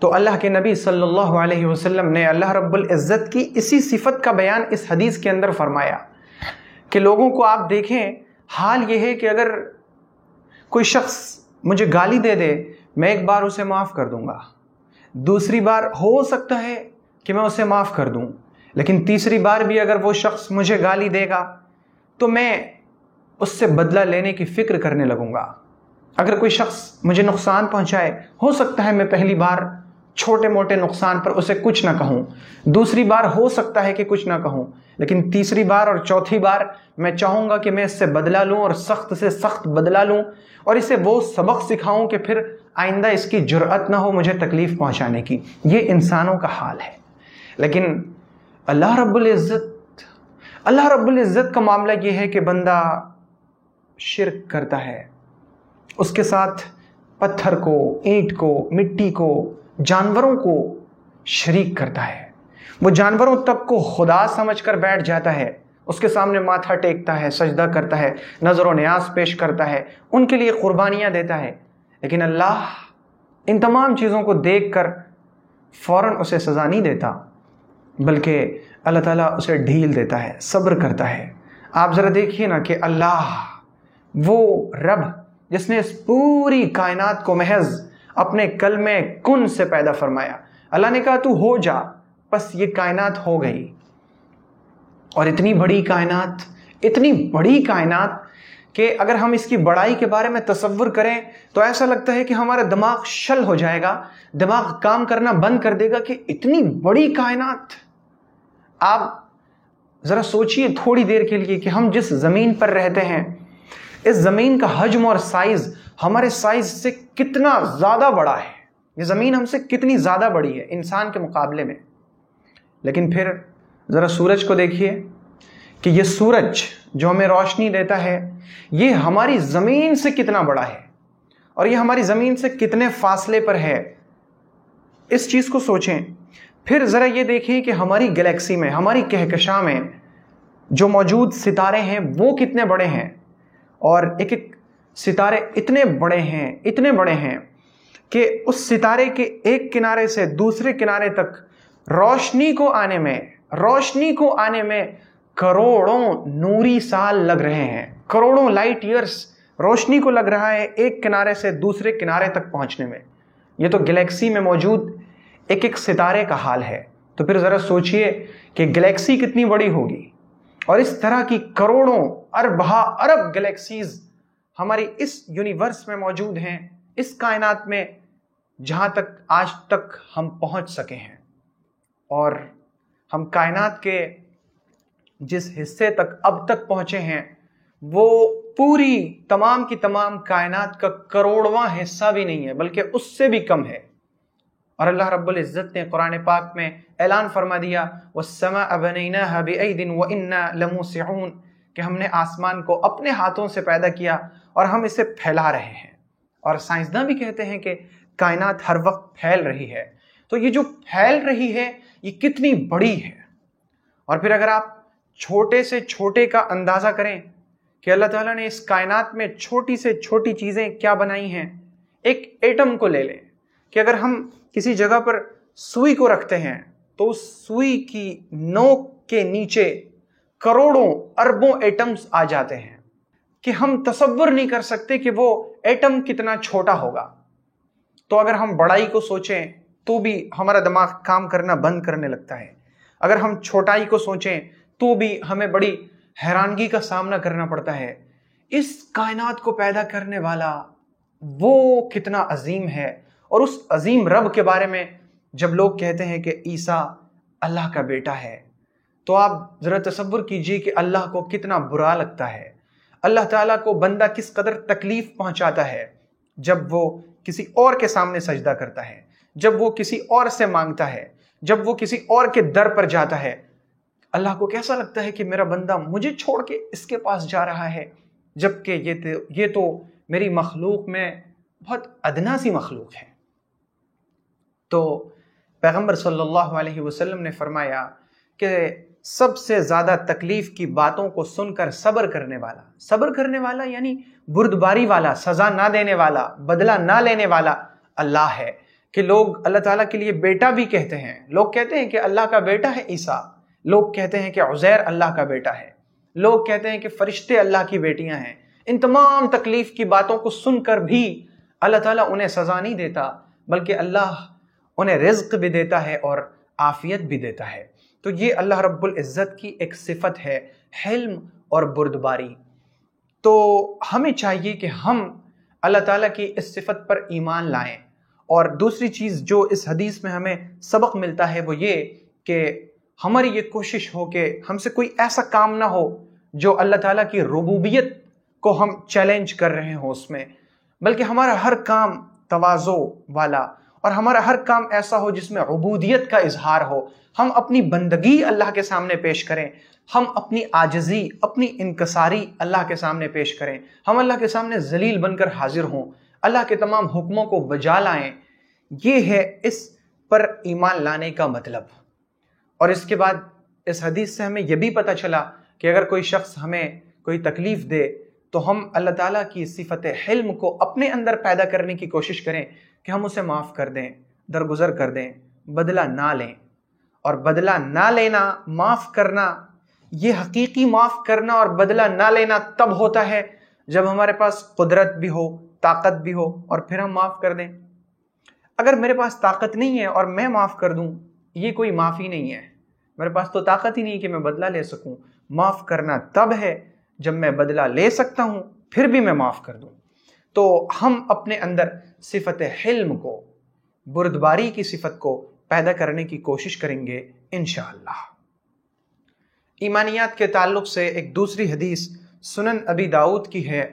B: تو اللہ کے نبی صلی اللہ علیہ وسلم نے اللہ رب العزت کی اسی صفت کا بیان اس حدیث کے اندر فرمایا کہ لوگوں کو آپ دیکھیں، حال یہ ہے کہ اگر کوئی شخص مجھے گالی دے دے، میں ایک بار اسے معاف کر دوں گا، دوسری بار ہو سکتا ہے کہ میں اسے معاف کر دوں، لیکن تیسری بار بھی اگر وہ شخص مجھے گالی دے گا تو میں اس سے بدلہ لینے کی فکر کرنے لگوں گا۔ اگر کوئی شخص مجھے نقصان پہنچائے، ہو سکتا ہے میں پہلی بار چھوٹے موٹے نقصان پر اسے کچھ نہ کہوں، دوسری بار ہو سکتا ہے کہ کچھ نہ کہوں، لیکن تیسری بار اور چوتھی بار میں چاہوں گا کہ میں اس سے بدلہ لوں اور سخت سے سخت بدلہ لوں، اور اسے وہ سبق سکھاؤں کہ پھر آئندہ اس کی جرأت نہ ہو مجھے تکلیف پہنچانے کی۔ یہ انسانوں کا حال ہے، لیکن اللہ رب العزت کا معاملہ یہ ہے کہ بندہ شرک کرتا ہے، اس کے ساتھ پتھر کو، اینٹ کو، مٹی کو، جانوروں کو شریک کرتا ہے۔ وہ جانوروں تک کو خدا سمجھ کر بیٹھ جاتا ہے، اس کے سامنے ماتھا ٹیکتا ہے، سجدہ کرتا ہے، نظر و نیاز پیش کرتا ہے، ان کے لیے قربانیاں دیتا ہے، لیکن اللہ ان تمام چیزوں کو دیکھ کر فوراً اسے سزا نہیں دیتا، بلکہ اللہ تعالیٰ اسے ڈھیل دیتا ہے، صبر کرتا ہے۔ آپ ذرا دیکھیے نا کہ اللہ وہ رب جس نے اس پوری کائنات کو محض اپنے کلمے کن سے پیدا فرمایا، اللہ نے کہا تو ہو جا، بس یہ کائنات ہو گئی۔ اور اتنی بڑی کائنات کہ اگر ہم اس کی بڑائی کے بارے میں تصور کریں تو ایسا لگتا ہے کہ ہمارا دماغ شل ہو جائے گا، دماغ کام کرنا بند کر دے گا کہ اتنی بڑی کائنات۔ آپ ذرا سوچئے تھوڑی دیر کے لیے کہ ہم جس زمین پر رہتے ہیں، اس زمین کا حجم اور سائز ہمارے سائز سے کتنا زیادہ بڑا ہے، یہ زمین ہم سے کتنی زیادہ بڑی ہے انسان کے مقابلے میں۔ لیکن پھر ذرا سورج کو دیکھیے کہ یہ سورج جو ہمیں روشنی دیتا ہے، یہ ہماری زمین سے کتنا بڑا ہے، اور یہ ہماری زمین سے کتنے فاصلے پر ہے۔ اس چیز کو سوچیں۔ پھر ذرا یہ دیکھیں کہ ہماری گلیکسی میں، ہماری کہکشاں میں جو موجود ستارے ہیں وہ کتنے بڑے ہیں، اور ایک ایک ستارے اتنے بڑے ہیں کہ اس ستارے کے ایک کنارے سے دوسرے کنارے تک روشنی کو آنے میں کروڑوں نوری سال لگ رہے ہیں، کروڑوں لائٹ ایئرس روشنی کو لگ رہا ہے ایک کنارے سے دوسرے کنارے تک پہنچنے میں۔ یہ تو گلیکسی میں موجود ایک ایک ستارے کا حال ہے، تو پھر ذرا سوچئے کہ گلیکسی کتنی بڑی ہوگی، اور اس طرح کی کروڑوں ارب گلیکسیز ہماری اس یونیورس میں موجود ہیں، اس کائنات میں، جہاں تک آج تک ہم پہنچ سکے ہیں۔ اور ہم کائنات کے جس حصے تک اب تک پہنچے ہیں وہ پوری تمام کی تمام کائنات کا کروڑواں حصہ بھی نہیں ہے، بلکہ اس سے بھی کم ہے۔ اور اللہ رب العزت نے قرآن پاک میں اعلان فرما دیا وَالسَّمَاءَ بَنَيْنَاهَا بِأَيْدٍ وَإِنَّا لَمُوسِعُونَ، کہ ہم نے آسمان کو اپنے ہاتھوں سے پیدا کیا اور ہم اسے پھیلا رہے ہیں۔ اور سائنسداں بھی کہتے ہیں کہ کائنات ہر وقت پھیل رہی ہے، تو یہ جو پھیل رہی ہے یہ کتنی بڑی ہے۔ اور پھر اگر آپ چھوٹے سے چھوٹے کا اندازہ کریں کہ اللہ تعالیٰ نے اس کائنات میں چھوٹی سے چھوٹی چیزیں کیا بنائی ہیں، ایک ایٹم کو لے لیں کہ اگر ہم کسی جگہ پر سوئی کو رکھتے ہیں تو اس سوئی کی نوک کے نیچے کروڑوں اربوں ایٹمز آ جاتے ہیں کہ ہم تصور نہیں کر سکتے کہ وہ ایٹم کتنا چھوٹا ہوگا۔ تو اگر ہم بڑائی کو سوچیں تو بھی ہمارا دماغ کام کرنا بند کرنے لگتا ہے، اگر ہم چھوٹائی کو سوچیں تو بھی ہمیں بڑی حیرانگی کا سامنا کرنا پڑتا ہے۔ اس کائنات کو پیدا کرنے والا وہ کتنا عظیم ہے، اور اس عظیم رب کے بارے میں جب لوگ کہتے ہیں کہ عیسیٰ اللہ کا بیٹا ہے، تو آپ ذرا تصور کیجئے کہ اللہ کو کتنا برا لگتا ہے، اللہ تعالیٰ کو بندہ کس قدر تکلیف پہنچاتا ہے جب وہ کسی اور کے سامنے سجدہ کرتا ہے، جب وہ کسی اور سے مانگتا ہے، جب وہ کسی اور کے در پر جاتا ہے۔ اللہ کو کیسا لگتا ہے کہ میرا بندہ مجھے چھوڑ کے اس کے پاس جا رہا ہے، جبکہ یہ تو میری مخلوق میں بہت ادنا سی مخلوق ہے۔ تو پیغمبر صلی اللہ علیہ وسلم نے فرمایا کہ سب سے زیادہ تکلیف کی باتوں کو سن کر صبر کرنے والا یعنی بردباری والا، سزا نہ دینے والا، بدلہ نہ لینے والا اللہ ہے۔ کہ لوگ اللہ تعالیٰ کے لیے بیٹا بھی کہتے ہیں، لوگ کہتے ہیں کہ اللہ کا بیٹا ہے عیسیٰ، لوگ کہتے ہیں کہ عزیر اللہ کا بیٹا ہے، لوگ کہتے ہیں کہ فرشتے اللہ کی بیٹیاں ہیں۔ ان تمام تکلیف کی باتوں کو سن کر بھی اللہ تعالیٰ انہیں سزا نہیں دیتا، بلکہ اللہ انہیں رزق بھی دیتا ہے اور عافیت بھی دیتا ہے۔ تو یہ اللہ رب العزت کی ایک صفت ہے، حلم اور بردباری۔ تو ہمیں چاہیے کہ ہم اللہ تعالیٰ کی اس صفت پر ایمان لائیں۔ اور دوسری چیز جو اس حدیث میں ہمیں سبق ملتا ہے وہ یہ کہ ہماری یہ کوشش ہو کہ ہم سے کوئی ایسا کام نہ ہو جو اللہ تعالیٰ کی ربوبیت کو ہم چیلنج کر رہے ہوں اس میں، بلکہ ہمارا ہر کام تواضع والا، اور ہمارا ہر کام ایسا ہو جس میں عبودیت کا اظہار ہو۔ ہم اپنی بندگی اللہ کے سامنے پیش کریں، ہم اپنی عاجزی، اپنی انکساری اللہ کے سامنے پیش کریں، ہم اللہ کے سامنے ذلیل بن کر حاضر ہوں، اللہ کے تمام حکموں کو بجا لائیں۔ یہ ہے اس پر ایمان لانے کا مطلب۔ اور اس کے بعد اس حدیث سے ہمیں یہ بھی پتہ چلا کہ اگر کوئی شخص ہمیں کوئی تکلیف دے تو ہم اللہ تعالیٰ کی صفت حلم کو اپنے اندر پیدا کرنے کی کوشش کریں کہ ہم اسے معاف کر دیں، درگزر کر دیں، بدلہ نہ لیں۔ اور بدلہ نہ لینا، معاف کرنا، یہ حقیقی معاف کرنا اور بدلہ نہ لینا تب ہوتا ہے جب ہمارے پاس قدرت بھی ہو، طاقت بھی ہو، اور پھر ہم معاف کر دیں۔ اگر میرے پاس طاقت نہیں ہے اور میں معاف کر دوں، یہ کوئی معافی نہیں ہے۔ میرے پاس تو طاقت ہی نہیں کہ میں بدلہ لے سکوں۔ معاف کرنا تب ہے جب میں بدلہ لے سکتا ہوں، پھر بھی میں معاف کر دوں۔ تو ہم اپنے اندر صفت حلم کو، بردباری کی صفت کو پیدا کرنے کی کوشش کریں گے انشاءاللہ۔ ایمانیات کے تعلق سے ایک دوسری حدیث سنن ابی داؤد کی ہے،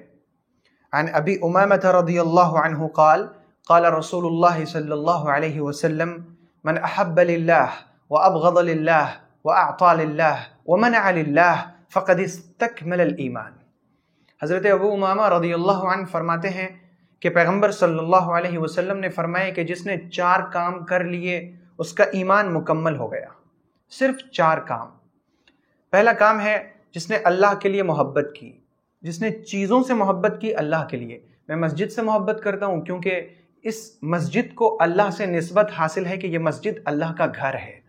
B: عن ابی امامۃ رضی اللہ عنہ قال قال رسول اللہ صلی اللہ علیہ وسلم من احب للہ وابغض للہ واعطى للہ ومنع للہ فقد استکمل الایمان۔ حضرت ابو امامہ رضی اللہ عنہ فرماتے ہیں کہ پیغمبر صلی اللہ علیہ وسلم نے فرمایا کہ جس نے 4 کام کر لیے اس کا ایمان مکمل ہو گیا۔ صرف 4 کام۔ پہلا کام ہے جس نے اللہ کے لیے محبت کی، جس نے چیزوں سے محبت کی اللہ کے لیے۔ میں مسجد سے محبت کرتا ہوں کیونکہ اس مسجد کو اللہ سے نسبت حاصل ہے کہ یہ مسجد اللہ کا گھر ہے،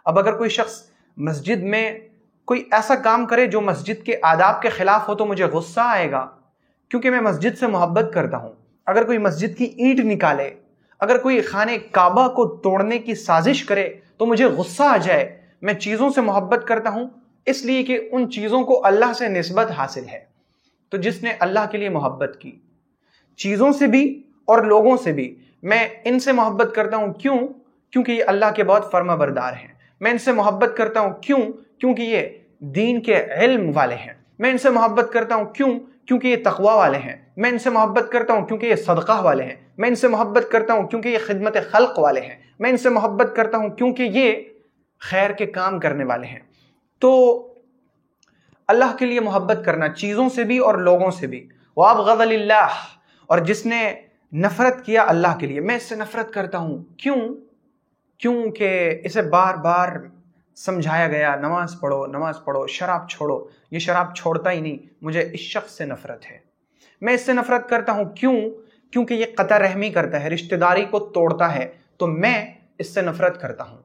B: اب اگر کوئی شخص مسجد میں کوئی ایسا کام کرے جو مسجد کے آداب کے خلاف ہو تو مجھے غصہ آئے گا، کیونکہ میں مسجد سے محبت کرتا ہوں۔ اگر کوئی مسجد کی اینٹ نکالے، اگر کوئی خانہ کعبہ کو توڑنے کی سازش کرے تو مجھے غصہ آ جائے۔ میں چیزوں سے محبت کرتا ہوں اس لیے کہ ان چیزوں کو اللہ سے نسبت حاصل ہے۔ تو جس نے اللہ کے لیے محبت کی، چیزوں سے بھی اور لوگوں سے بھی، میں ان سے محبت کرتا ہوں۔ کیوں؟ کیونکہ یہ اللہ کے بہت فرما بردار ہیں۔ میں ان سے محبت کرتا ہوں۔ کیوں؟ کیونکہ یہ دین کے علم والے ہیں۔ میں ان سے محبت کرتا ہوں۔ کیوں؟ کیونکہ یہ تقوی والے ہیں۔ میں ان سے محبت کرتا ہوں کیونکہ یہ صدقہ والے ہیں۔ میں ان سے محبت کرتا ہوں کیونکہ یہ خدمت خلق والے ہیں۔ میں ان سے محبت کرتا ہوں کیونکہ یہ خیر کے کام کرنے والے ہیں۔ تو اللہ کے لیے محبت کرنا، چیزوں سے بھی اور لوگوں سے بھی۔ وَأَبْغَضَ لِلَّهِ، اور جس نے نفرت کیا اللہ کے لیے، میں اس سے نفرت کرتا ہوں۔ کیوں؟ کیونکہ اسے بار بار سمجھایا گیا نماز پڑھو، نماز پڑھو، شراب چھوڑو، یہ شراب چھوڑتا ہی نہیں، مجھے اس شخص سے نفرت ہے۔ میں اس سے نفرت کرتا ہوں۔ کیوں؟ کیونکہ یہ قطع رحمی کرتا ہے، رشتہ داری کو توڑتا ہے، تو میں اس سے نفرت کرتا ہوں۔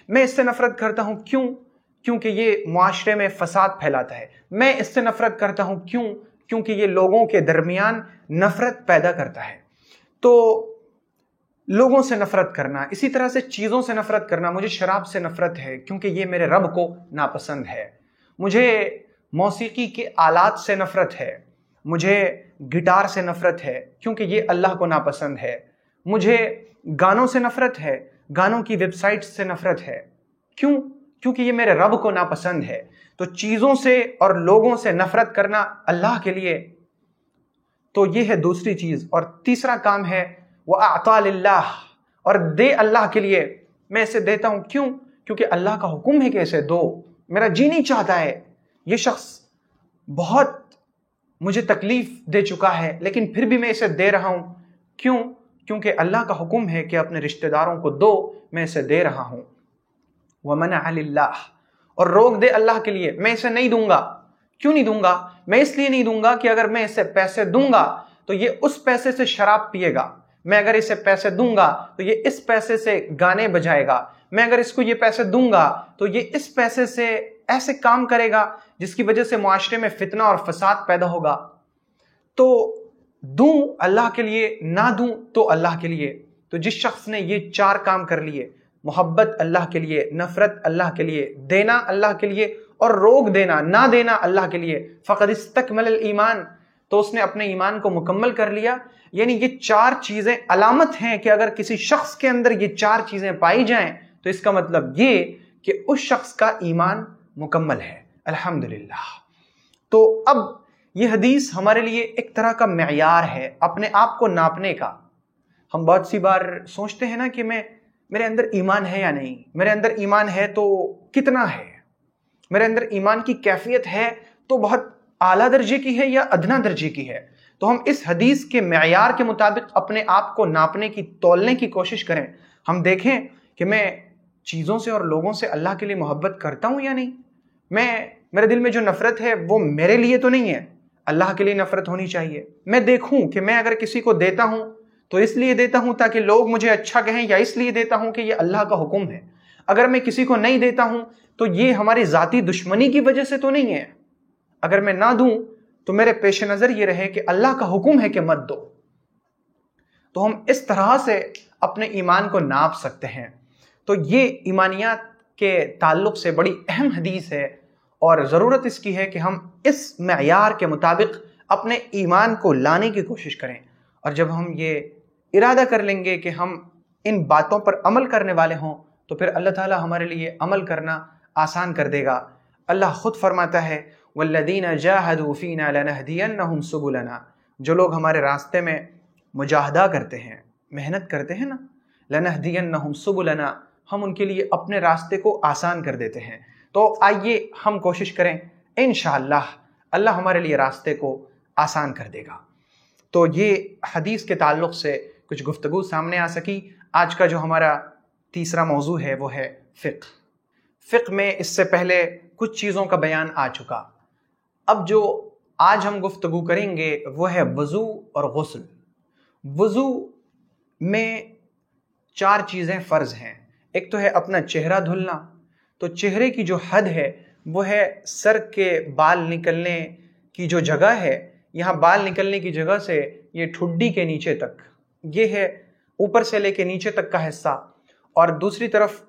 B: میں اس سے نفرت کرتا ہوں۔ کیوں؟ کیونکہ یہ معاشرے میں فساد پھیلاتا ہے۔ میں اس سے نفرت کرتا ہوں۔ کیوں؟ کیونکہ یہ لوگوں کے درمیان نفرت پیدا کرتا ہے۔ تو لوگوں سے نفرت کرنا، اسی طرح سے چیزوں سے نفرت کرنا۔ مجھے شراب سے نفرت ہے کیونکہ یہ میرے رب کو ناپسند ہے۔ مجھے موسیقی کے آلات سے نفرت ہے، مجھے گٹار سے نفرت ہے کیونکہ یہ اللہ کو ناپسند ہے۔ مجھے گانوں سے نفرت ہے، گانوں کی ویب سائٹ سے نفرت ہے۔ کیوں؟ کیونکہ یہ میرے رب کو ناپسند ہے۔ تو چیزوں سے اور لوگوں سے نفرت کرنا اللہ کے لیے، تو یہ ہے دوسری چیز۔ اور تیسرا کام ہے وَأَعْطَى لِلَّهِ، اور دے اللہ کے لیے۔ میں اسے دیتا ہوں۔ کیوں؟ کیونکہ اللہ کا حکم ہے کہ اسے دو۔ میرا جی نہیں چاہتا ہے، یہ شخص بہت مجھے تکلیف دے چکا ہے، لیکن پھر بھی میں اسے دے رہا ہوں۔ کیوں؟ کیونکہ اللہ کا حکم ہے کہ اپنے رشتہ داروں کو دو، میں اسے دے رہا ہوں۔ وَمَنَعَ لِلَّهِ، اور روک دے اللہ کے لیے، میں اسے نہیں دوں گا۔ کیوں نہیں دوں گا؟ میں اس لیے نہیں دوں گا کہ اگر میں اسے پیسے دوں گا تو یہ اس پیسے سے شراب پیے گا۔ میں اگر اسے پیسے دوں گا تو یہ اس پیسے سے گانے بجائے گا۔ میں اگر اس کو یہ پیسے دوں گا تو یہ اس پیسے سے ایسے کام کرے گا جس کی وجہ سے معاشرے میں فتنہ اور فساد پیدا ہوگا۔ تو دوں اللہ کے لیے، نہ دوں تو اللہ کے لیے۔ تو جس شخص نے یہ چار کام کر لیے، محبت اللہ کے لیے، نفرت اللہ کے لیے، دینا اللہ کے لیے، اور روک دینا، نہ دینا اللہ کے لیے، فقد استکمل الایمان، تو اس نے اپنے ایمان کو مکمل کر لیا۔ یعنی یہ چار چیزیں علامت ہیں کہ اگر کسی شخص کے اندر یہ چار چیزیں پائی جائیں تو اس کا مطلب یہ کہ اس شخص کا ایمان مکمل ہے۔ الحمدللہ۔ تو اب یہ حدیث ہمارے لیے ایک طرح کا معیار ہے اپنے آپ کو ناپنے کا۔ ہم بہت سی بار سوچتے ہیں نا کہ میرے اندر ایمان ہے یا نہیں، میرے اندر ایمان ہے تو کتنا ہے، میرے اندر ایمان کی کیفیت ہے تو بہت اعلیٰ درجے کی ہے یا ادنا درجے کی ہے۔ تو ہم اس حدیث کے معیار کے مطابق اپنے آپ کو ناپنے کی، تولنے کی کوشش کریں۔ ہم دیکھیں کہ میں چیزوں سے اور لوگوں سے اللہ کے لیے محبت کرتا ہوں یا نہیں۔ میرے دل میں جو نفرت ہے وہ میرے لیے تو نہیں ہے، اللہ کے لیے نفرت ہونی چاہیے۔ میں دیکھوں کہ میں اگر کسی کو دیتا ہوں تو اس لیے دیتا ہوں تاکہ لوگ مجھے اچھا کہیں، یا اس لیے دیتا ہوں کہ یہ اللہ کا حکم ہے۔ اگر میں کسی کو نہیں دیتا ہوں تو یہ ہماری ذاتی دشمنی کی وجہ سے تو نہیں ہے۔ اگر میں نہ دوں تو میرے پیش نظر یہ رہے کہ اللہ کا حکم ہے کہ مت دو۔ تو ہم اس طرح سے اپنے ایمان کو ناپ سکتے ہیں۔ تو یہ ایمانیات کے تعلق سے بڑی اہم حدیث ہے، اور ضرورت اس کی ہے کہ ہم اس معیار کے مطابق اپنے ایمان کو لانے کی کوشش کریں۔ اور جب ہم یہ ارادہ کر لیں گے کہ ہم ان باتوں پر عمل کرنے والے ہوں تو پھر اللہ تعالیٰ ہمارے لیے عمل کرنا آسان کر دے گا۔ اللہ خود فرماتا ہے وَالَّذِينَ جَاهَدُوا فِينَا لَنَهْدِيَنَّهُمْ سُبُلَنَا، جو لوگ ہمارے راستے میں مجاہدہ کرتے ہیں، محنت کرتے ہیں نا، لَنَهْدِيَنَّهُمْ سُبُلَنَا، ہم ان کے لیے اپنے راستے کو آسان کر دیتے ہیں۔ تو آئیے ہم کوشش کریں، انشاءاللہ اللہ ہمارے لیے راستے کو آسان کر دے گا۔ تو یہ حدیث کے تعلق سے کچھ گفتگو سامنے آ سکی۔ آج کا جو ہمارا تیسرا موضوع ہے وہ ہے فقہ۔ فقہ میں اس سے پہلے کچھ چیزوں کا بیان آ چکا۔ اب جو آج ہم گفتگو کریں گے وہ ہے وضو اور غسل۔ وضو میں چار چیزیں فرض ہیں۔ ایک تو ہے اپنا چہرہ دھلنا، تو چہرے کی جو حد ہے وہ ہے سر کے بال نکلنے کی جو جگہ ہے، یہاں بال نکلنے کی جگہ سے یہ ٹھڈی کے نیچے تک، یہ ہے اوپر سے لے کے نیچے تک کا حصہ، اور دوسری طرف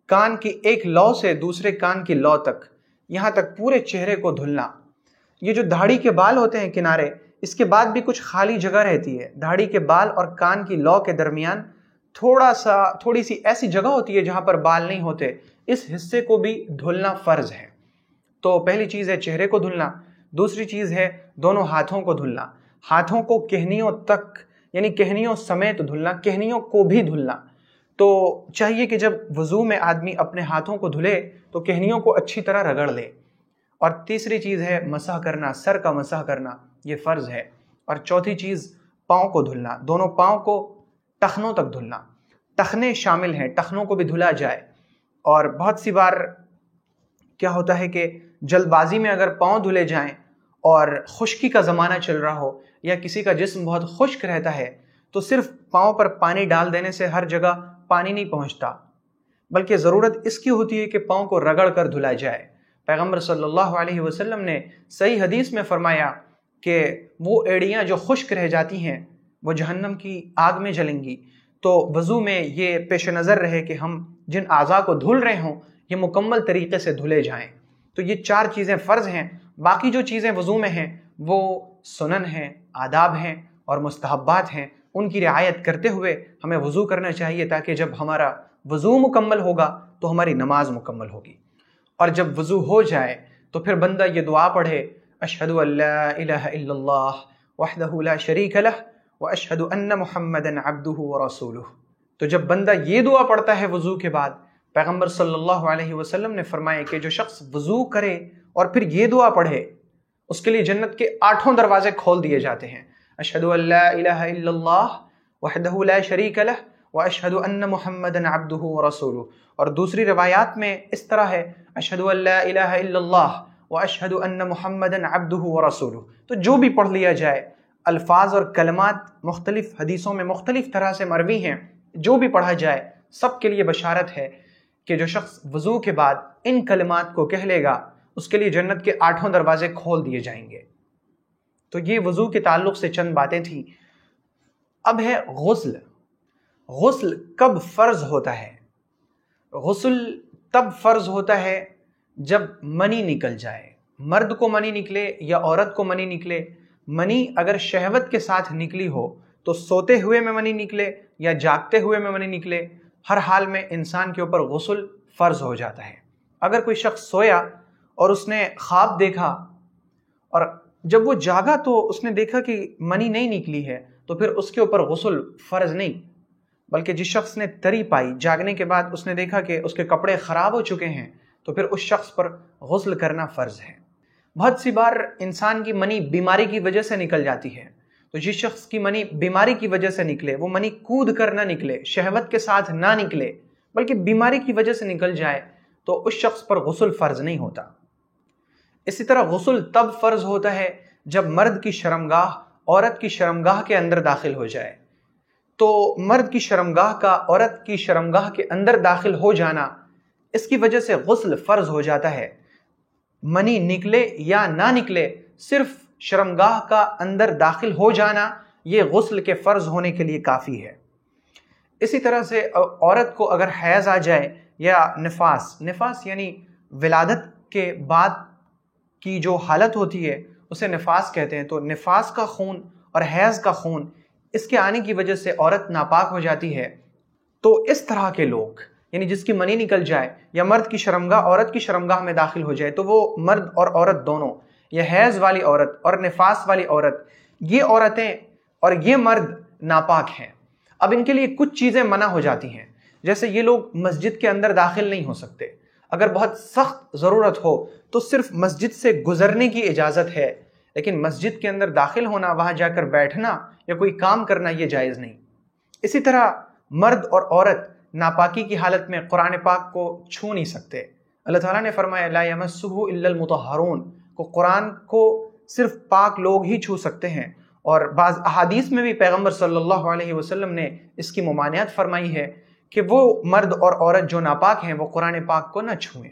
B: کان کی ایک لو سے دوسرے کان کی لو تک، یہاں تک پورے چہرے کو دھلنا۔ یہ جو داڑھی کے بال ہوتے ہیں کنارے، اس کے بعد بھی کچھ خالی جگہ رہتی ہے، داڑھی کے بال اور کان کی لو کے درمیان تھوڑی سی ایسی جگہ ہوتی ہے جہاں پر بال نہیں ہوتے، اس حصے کو بھی دھلنا فرض ہے۔ تو پہلی چیز ہے چہرے کو دھلنا، دوسری چیز ہے دونوں ہاتھوں کو دھلنا، ہاتھوں کو کہنیوں تک یعنی کہنیوں سمیت دھلنا، کہنیوں کو بھی دھلنا۔ تو چاہیے کہ جب وضو میں آدمی اپنے ہاتھوں کو دھلے تو کہنیوں کو اچھی طرح رگڑ لے۔ اور تیسری چیز ہے مسح کرنا، سر کا مسح کرنا، یہ فرض ہے۔ اور چوتھی چیز پاؤں کو دھلنا، دونوں پاؤں کو ٹخنوں تک دھلنا، ٹخنے شامل ہیں، ٹخنوں کو بھی دھلا جائے۔ اور بہت سی بار کیا ہوتا ہے کہ جلد بازی میں اگر پاؤں دھلے جائیں اور خشکی کا زمانہ چل رہا ہو یا کسی کا جسم بہت خشک رہتا ہے تو صرف پاؤں پر پانی ڈال دینے سے ہر جگہ پانی نہیں پہنچتا، بلکہ ضرورت اس کی ہوتی ہے کہ پاؤں کو رگڑ کر دھلا جائے۔ پیغمبر صلی اللہ علیہ وسلم نے صحیح حدیث میں فرمایا کہ وہ ایڑیاں جو خشک رہ جاتی ہیں وہ جہنم کی آگ میں جلیں گی۔ تو وضو میں یہ پیش نظر رہے کہ ہم جن اعضاء کو دھل رہے ہوں یہ مکمل طریقے سے دھلے جائیں۔ تو یہ 4 چیزیں فرض ہیں، باقی جو چیزیں وضو میں ہیں وہ سنن ہیں، آداب ہیں اور مستحبات ہیں، ان کی رعایت کرتے ہوئے ہمیں وضو کرنا چاہیے تاکہ جب ہمارا وضو مکمل ہوگا تو ہماری نماز مکمل ہوگی۔ اور جب وضو ہو جائے تو پھر بندہ یہ دعا پڑھے، اشہد ان لا الہ الا اللہ وحدہ لا شریک لہ واشہد ان محمدا عبدہ ورسولہ۔ تو جب بندہ یہ دعا پڑھتا ہے وضو کے بعد، پیغمبر صلی اللہ علیہ وسلم نے فرمایا کہ جو شخص وضو کرے اور پھر یہ دعا پڑھے اس کے لیے جنت کے 8 دروازے کھول دیے جاتے ہیں۔ اشہد ان لا الہ الا اللہ وحدہ لا شریک لہ واشہد ان محمدا عبدہ ورسولہ۔ اور دوسری روایات میں اس طرح ہے، اشہد ان لا الہ الا اللہ واشہد ان محمدا عبدہ ورسولہ۔ تو جو بھی پڑھ لیا جائے، الفاظ اور کلمات مختلف حدیثوں میں مختلف طرح سے مروی ہیں، جو بھی پڑھا جائے سب کے لیے بشارت ہے کہ جو شخص وضو کے بعد ان کلمات کو کہہ لے گا اس کے لیے جنت کے 8 دروازے کھول دیے جائیں گے۔ تو یہ وضو کے تعلق سے چند باتیں تھیں۔ اب ہے غسل۔ غسل کب فرض ہوتا ہے؟ غسل تب فرض ہوتا ہے جب منی نکل جائے، مرد کو منی نکلے یا عورت کو منی نکلے۔ منی اگر شہوت کے ساتھ نکلی ہو تو سوتے ہوئے میں منی نکلے یا جاگتے ہوئے میں منی نکلے، ہر حال میں انسان کے اوپر غسل فرض ہو جاتا ہے۔ اگر کوئی شخص سویا اور اس نے خواب دیکھا اور جب وہ جاگا تو اس نے دیکھا کہ منی نہیں نکلی ہے تو پھر اس کے اوپر غسل فرض نہیں، بلکہ جس شخص نے تری پائی جاگنے کے بعد اس نے دیکھا کہ اس کے کپڑے خراب ہو چکے ہیں تو پھر اس شخص پر غسل کرنا فرض ہے۔ بہت سی بار انسان کی منی بیماری کی وجہ سے نکل جاتی ہے، تو جس شخص کی منی بیماری کی وجہ سے نکلے، وہ منی کود کر نہ نکلے، شہوت کے ساتھ نہ نکلے، بلکہ بیماری کی وجہ سے نکل جائے تو اس شخص پر غسل فرض نہیں ہوتا۔ اسی طرح غسل تب فرض ہوتا ہے جب مرد کی شرمگاہ عورت کی شرمگاہ کے اندر داخل ہو جائے۔ تو مرد کی شرمگاہ کا عورت کی شرمگاہ کے اندر داخل ہو جانا، اس کی وجہ سے غسل فرض ہو جاتا ہے۔ منی نکلے یا نہ نکلے، صرف شرمگاہ کا اندر داخل ہو جانا یہ غسل کے فرض ہونے کے لیے کافی ہے۔ اسی طرح سے عورت کو اگر حیض آ جائے یا نفاس یعنی ولادت کے بعد کی جو حالت ہوتی ہے اسے نفاس کہتے ہیں، تو نفاس کا خون اور حیض کا خون اس کے آنے کی وجہ سے عورت ناپاک ہو جاتی ہے۔ تو اس طرح کے لوگ یعنی جس کی منی نکل جائے یا مرد کی شرمگاہ عورت کی شرمگاہ میں داخل ہو جائے تو وہ مرد اور عورت دونوں، یہ حیض والی عورت اور نفاس والی عورت، یہ عورتیں اور یہ مرد ناپاک ہیں۔ اب ان کے لیے کچھ چیزیں منع ہو جاتی ہیں، جیسے یہ لوگ مسجد کے اندر داخل نہیں ہو سکتے، اگر بہت سخت ضرورت ہو تو صرف مسجد سے گزرنے کی اجازت ہے، لیکن مسجد کے اندر داخل ہونا، وہاں جا کر بیٹھنا یا کوئی کام کرنا یہ جائز نہیں۔ اسی طرح مرد اور عورت ناپاکی کی حالت میں قرآن پاک کو چھو نہیں سکتے۔ اللہ تعالیٰ نے فرمایا لا یمسہ الا المطہرون، کو قرآن کو صرف پاک لوگ ہی چھو سکتے ہیں، اور بعض احادیث میں بھی پیغمبر صلی اللہ علیہ وسلم نے اس کی ممانعت فرمائی ہے کہ وہ مرد اور عورت جو ناپاک ہیں وہ قرآن پاک کو نہ چھوئیں۔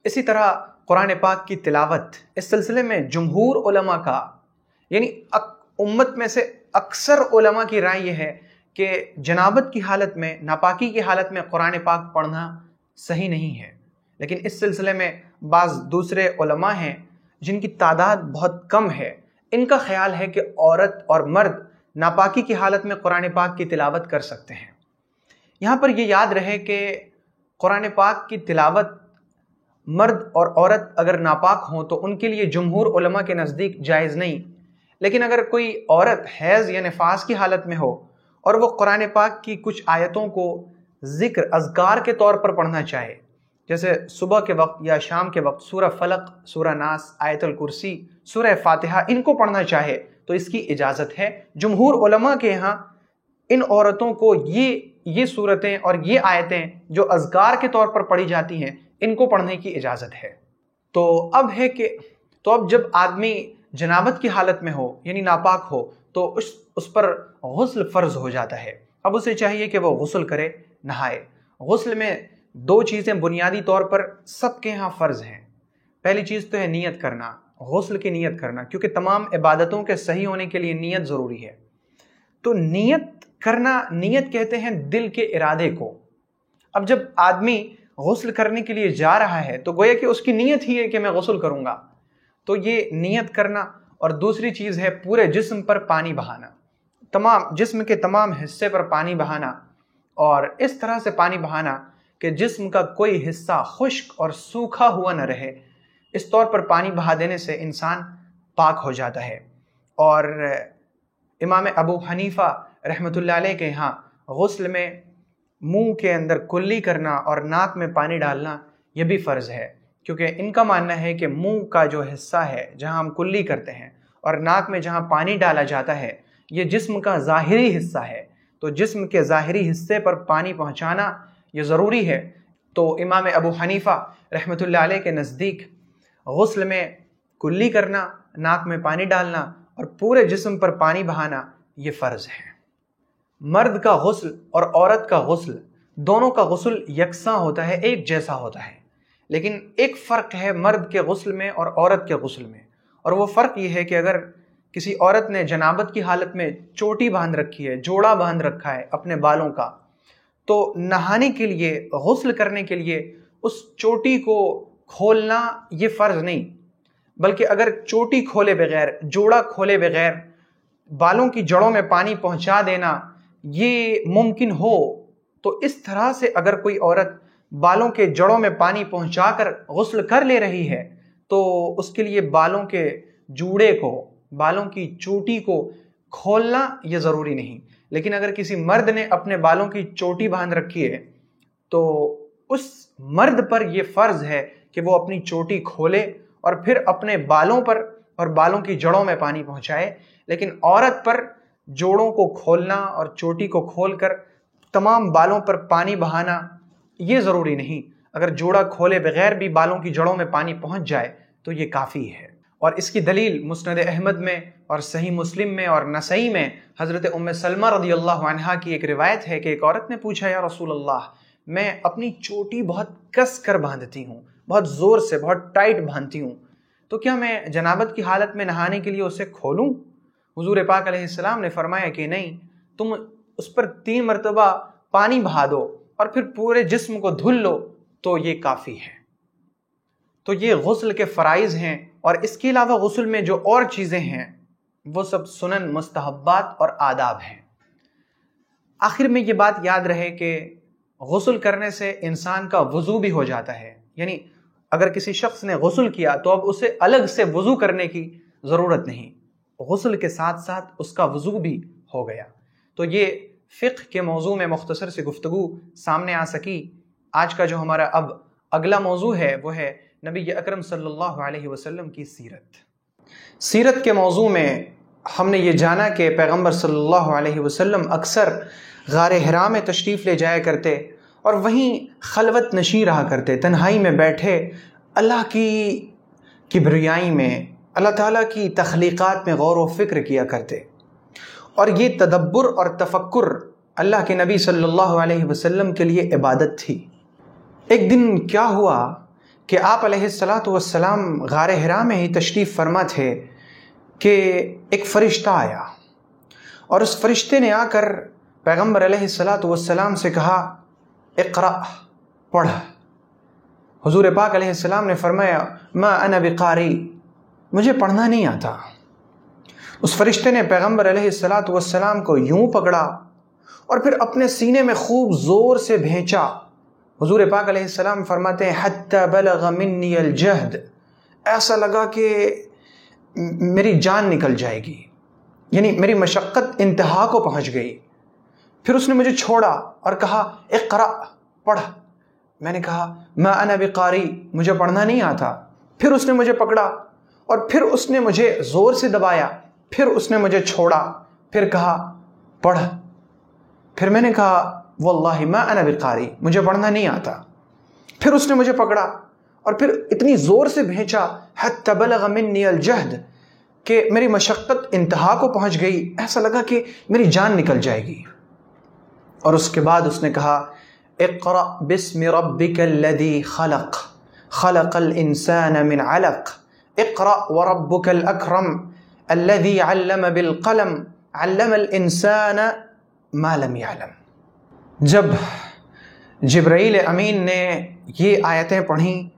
B: اسی طرح قرآن پاک کی تلاوت، اس سلسلے میں جمہور علماء کا یعنی امت میں سے اکثر علماء کی رائے یہ ہے کہ جنابت کی حالت میں، ناپاکی کی حالت میں قرآن پاک پڑھنا صحیح نہیں ہے۔ لیکن اس سلسلے میں بعض دوسرے علماء ہیں جن کی تعداد بہت کم ہے، ان کا خیال ہے کہ عورت اور مرد ناپاکی کی حالت میں قرآن پاک کی تلاوت کر سکتے ہیں۔ یہاں پر یہ یاد رہے کہ قرآن پاک کی تلاوت مرد اور عورت اگر ناپاک ہوں تو ان کے لیے جمہور علماء کے نزدیک جائز نہیں، لیکن اگر کوئی عورت حیض یا نفاس کی حالت میں ہو اور وہ قرآن پاک کی کچھ آیتوں کو ذکر اذکار کے طور پر پڑھنا چاہے، جیسے صبح کے وقت یا شام کے وقت سورہ فلق، سورہ ناس، آیت الکرسی، سورہ فاتحہ، ان کو پڑھنا چاہے تو اس کی اجازت ہے۔ جمہور علماء کے یہاں ان عورتوں کو یہ صورتیں اور یہ آیتیں جو اذکار کے طور پر پڑھی جاتی ہیں، ان کو پڑھنے کی اجازت ہے۔ تو اب جب آدمی جنابت کی حالت میں ہو یعنی ناپاک ہو تو اس پر غسل فرض ہو جاتا ہے۔ اب اسے چاہیے کہ وہ غسل کرے، نہائے۔ غسل میں 2 چیزیں بنیادی طور پر سب کے ہاں فرض ہیں۔ پہلی چیز تو ہے نیت کرنا، غسل کی نیت کرنا، کیونکہ تمام عبادتوں کے صحیح ہونے کے لیے نیت ضروری ہے۔ تو نیت کرنا، نیت کہتے ہیں دل کے ارادے کو۔ اب جب آدمی غسل کرنے کے لیے جا رہا ہے تو گویا کہ اس کی نیت ہی ہے کہ میں غسل کروں گا، تو یہ نیت کرنا۔ اور دوسری چیز ہے پورے جسم پر پانی بہانا، جسم کے تمام حصے پر پانی بہانا، اور اس طرح سے پانی بہانا کہ جسم کا کوئی حصہ خشک اور سوکھا ہوا نہ رہے۔ اس طور پر پانی بہا دینے سے انسان پاک ہو جاتا ہے۔ اور امام ابو حنیفہ رحمۃ اللہ علیہ کے یہاں غسل میں منہ کے اندر کلی کرنا اور ناک میں پانی ڈالنا یہ بھی فرض ہے، کیونکہ ان کا ماننا ہے کہ منہ کا جو حصہ ہے جہاں ہم کلی کرتے ہیں اور ناک میں جہاں پانی ڈالا جاتا ہے، یہ جسم کا ظاہری حصہ ہے، تو جسم کے ظاہری حصے پر پانی پہنچانا یہ ضروری ہے۔ تو امام ابو حنیفہ رحمۃ اللہ علیہ کے نزدیک غسل میں کلی کرنا، ناک میں پانی ڈالنا اور پورے جسم پر پانی بہانا یہ فرض ہے۔ مرد کا غسل اور عورت کا غسل، دونوں کا غسل یکساں ہوتا ہے، ایک جیسا ہوتا ہے، لیکن ایک فرق ہے مرد کے غسل میں اور عورت کے غسل میں، اور وہ فرق یہ ہے کہ اگر کسی عورت نے جنابت کی حالت میں چوٹی باندھ رکھی ہے، جوڑا باندھ رکھا ہے اپنے بالوں کا، تو نہانے کے لیے، غسل کرنے کے لیے اس چوٹی کو کھولنا یہ فرض نہیں، بلکہ اگر چوٹی کھولے بغیر، جوڑا کھولے بغیر بالوں کی جڑوں میں پانی پہنچا دینا یہ ممکن ہو، تو اس طرح سے اگر کوئی عورت بالوں کے جڑوں میں پانی پہنچا کر غسل کر لے رہی ہے تو اس کے لیے بالوں کے جوڑے کو، بالوں کی چوٹی کو کھولنا یہ ضروری نہیں۔ لیکن اگر کسی مرد نے اپنے بالوں کی چوٹی باندھ رکھی ہے تو اس مرد پر یہ فرض ہے کہ وہ اپنی چوٹی کھولے اور پھر اپنے بالوں پر اور بالوں کی جڑوں میں پانی پہنچائے، لیکن عورت پر جوڑوں کو کھولنا اور چوٹی کو کھول کر تمام بالوں پر پانی بہانا یہ ضروری نہیں۔ اگر جوڑا کھولے بغیر بھی بالوں کی جڑوں میں پانی پہنچ جائے تو یہ کافی ہے۔ اور اس کی دلیل مسند احمد میں اور صحیح مسلم میں اور نسائی میں حضرت ام سلمہ رضی اللہ عنہا کی ایک روایت ہے کہ ایک عورت نے پوچھا، یا رسول اللہ، میں اپنی چوٹی بہت کس کر باندھتی ہوں، بہت زور سے، بہت ٹائٹ باندھتی ہوں، تو کیا میں جنابت کی حالت میں نہانے کے لیے اسے کھولوں؟ حضور پاک علیہ السلام نے فرمایا کہ نہیں، تم اس پر 3 مرتبہ پانی بہا دو اور پھر پورے جسم کو دھل لو تو یہ کافی ہے۔ تو یہ غسل کے فرائض ہیں، اور اس کے علاوہ غسل میں جو اور چیزیں ہیں وہ سب سنن، مستحبات اور آداب ہیں۔ آخر میں یہ بات یاد رہے کہ غسل کرنے سے انسان کا وضو بھی ہو جاتا ہے، یعنی اگر کسی شخص نے غسل کیا تو اب اسے الگ سے وضو کرنے کی ضرورت نہیں، غسل کے ساتھ ساتھ اس کا وضو بھی ہو گیا۔ تو یہ فقہ کے موضوع میں مختصر سی گفتگو سامنے آ سکی۔ آج کا جو ہمارا اب اگلا موضوع ہے وہ ہے نبی اکرم صلی اللہ علیہ وسلم کی سیرت۔ سیرت کے موضوع میں ہم نے یہ جانا کہ پیغمبر صلی اللہ علیہ وسلم اکثر غار حرا میں تشریف لے جایا کرتے اور وہیں خلوت نشیں رہا کرتے، تنہائی میں بیٹھے اللہ کی کبریائی میں، اللہ تعالیٰ کی تخلیقات میں غور و فکر کیا کرتے، اور یہ تدبر اور تفکر اللہ کے نبی صلی اللہ علیہ وسلم کے لیے عبادت تھی۔ ایک دن کیا ہوا کہ آپ علیہ السلام غار حرا میں ہی تشریف فرما تھے کہ ایک فرشتہ آیا، اور اس فرشتے نے آ کر پیغمبر علیہ السلام سے کہا اقرأ، پڑھ۔ حضور پاک علیہ السلام نے فرمایا ما انا بقاری، مجھے پڑھنا نہیں آتا۔ اس فرشتے نے پیغمبر علیہ السلام کو یوں پکڑا اور پھر اپنے سینے میں خوب زور سے بھینچا۔ حضور پاک علیہ السلام فرماتے ہیں حتی بلغ منی الجہد، ایسا لگا کہ میری جان نکل جائے گی، یعنی میری مشقت انتہا کو پہنچ گئی۔ پھر اس نے مجھے چھوڑا اور کہا اقرأ، پڑھ۔ میں نے کہا ما انا بقاری، مجھے پڑھنا نہیں آتا۔ پھر اس نے مجھے پکڑا اور پھر اس نے مجھے زور سے دبایا، پھر اس نے مجھے چھوڑا، پھر کہا پڑھ۔ پھر میں نے کہا واللہ ما انا بقاری، مجھے پڑھنا نہیں آتا۔ پھر اس نے مجھے پکڑا اور پھر اتنی زور سے بھینچا حتی بلغ منی الجہد کہ میری مشقت انتہا کو پہنچ گئی، ایسا لگا کہ میری جان نکل جائے گی۔ اور اس کے بعد اس نے کہا اقرأ باسم ربک الذی خلق، خلق الانسان من علق، اقرأ وربک الاکرم الذی علم بالقلم، علم الانسان ما لم يعلم۔ جب جبرائیل امین نے یہ آیتیں پڑھیں،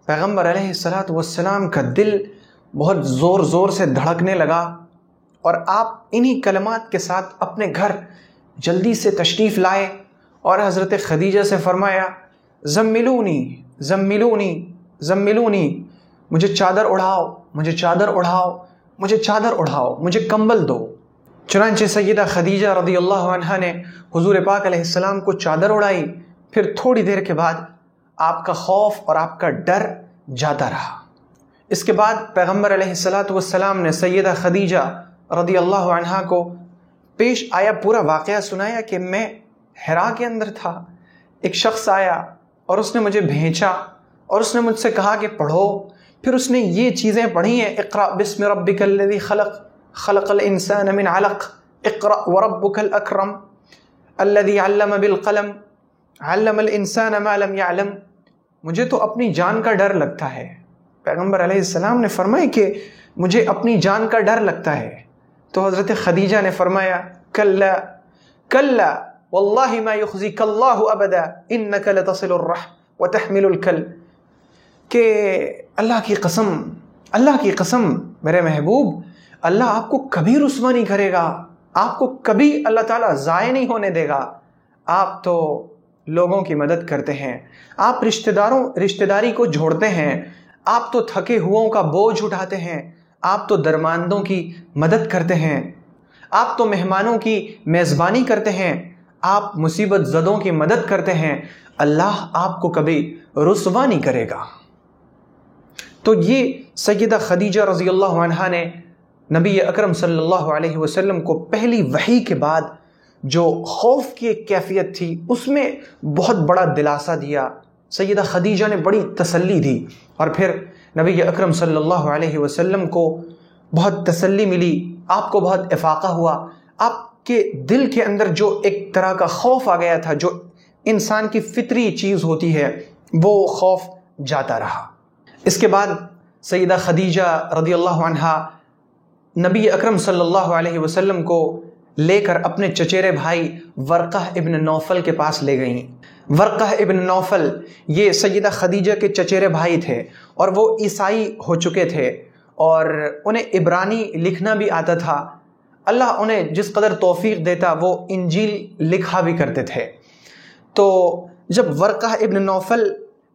B: پیغمبر علیہ السلام کا دل بہت زور زور سے دھڑکنے لگا، اور آپ انہی کلمات کے ساتھ اپنے گھر جلدی سے تشریف لائے اور حضرت خدیجہ سے فرمایا زملونی زملونی زملونی، مجھے چادر اڑھاؤ، مجھے چادر اڑھاؤ، مجھے چادر اڑھاؤ، مجھے کمبل دو۔ چنانچہ سیدہ خدیجہ رضی اللہ عنہا نے حضور پاک علیہ السلام کو چادر اڑائی۔ پھر تھوڑی دیر کے بعد آپ کا خوف اور آپ کا ڈر جاتا رہا۔ اس کے بعد پیغمبر علیہ السلام نے سیدہ خدیجہ رضی اللہ عنہا کو پیش آیا پورا واقعہ سنایا کہ میں حرا کے اندر تھا، ایک شخص آیا اور اس نے مجھے بھینچا اور اس نے مجھ سے کہا کہ پڑھو۔ پھر اس نے یہ چیزیں پڑھی ہیں اقرأ باسم ربک الذی خلق، خلق الانسان من علق، اقرأ وربک الاکرم الذی علم بالقلم، علم الانسان ما لم يعلم۔ مجھے تو اپنی جان کا ڈر لگتا ہے۔ پیغمبر علیہ السلام نے فرمایا کہ مجھے اپنی جان کا ڈر لگتا ہے۔ تو حضرت خدیجہ نے فرمایا کلا کلا واللہ ما یخزیک اللہ ابدا انک لتصل الرحم وتحمل الکل، کہ اللہ کی قسم میرے محبوب، اللہ آپ کو کبھی رسوا نہیں کرے گا، آپ کو کبھی اللہ تعالیٰ ضائع نہیں ہونے دے گا۔ آپ تو لوگوں کی مدد کرتے ہیں، آپ رشتہ داری کو جوڑتے ہیں، آپ تو تھکے ہوں کا بوجھ اٹھاتے ہیں، آپ تو درماندوں کی مدد کرتے ہیں، آپ تو مہمانوں کی میزبانی کرتے ہیں، آپ مصیبت زدوں کی مدد کرتے ہیں، اللہ آپ کو کبھی رسوا نہیں کرے گا۔ تو یہ سیدہ خدیجہ رضی اللہ عنہا نے نبی اکرم صلی اللہ علیہ وسلم کو پہلی وحی کے بعد جو خوف کی ایک کیفیت تھی اس میں بہت بڑا دلاسا دیا۔ سیدہ خدیجہ نے بڑی تسلی دی، اور پھر نبی اکرم صلی اللہ علیہ وسلم کو بہت تسلی ملی، آپ کو بہت افاقہ ہوا، آپ کے دل کے اندر جو ایک طرح کا خوف آ گیا تھا، جو انسان کی فطری چیز ہوتی ہے، وہ خوف جاتا رہا۔ اس کے بعد سیدہ خدیجہ رضی اللہ عنہا نبی اکرم صلی اللہ علیہ وسلم کو لے کر اپنے چچیرے بھائی ورقہ ابن نوفل کے پاس لے گئیں۔ ورقہ ابن نوفل یہ سیدہ خدیجہ کے چچیرے بھائی تھے، اور وہ عیسائی ہو چکے تھے، اور انہیں عبرانی لکھنا بھی آتا تھا۔ اللہ انہیں جس قدر توفیق دیتا وہ انجیل لکھا بھی کرتے تھے۔ تو جب ورقہ ابن نوفل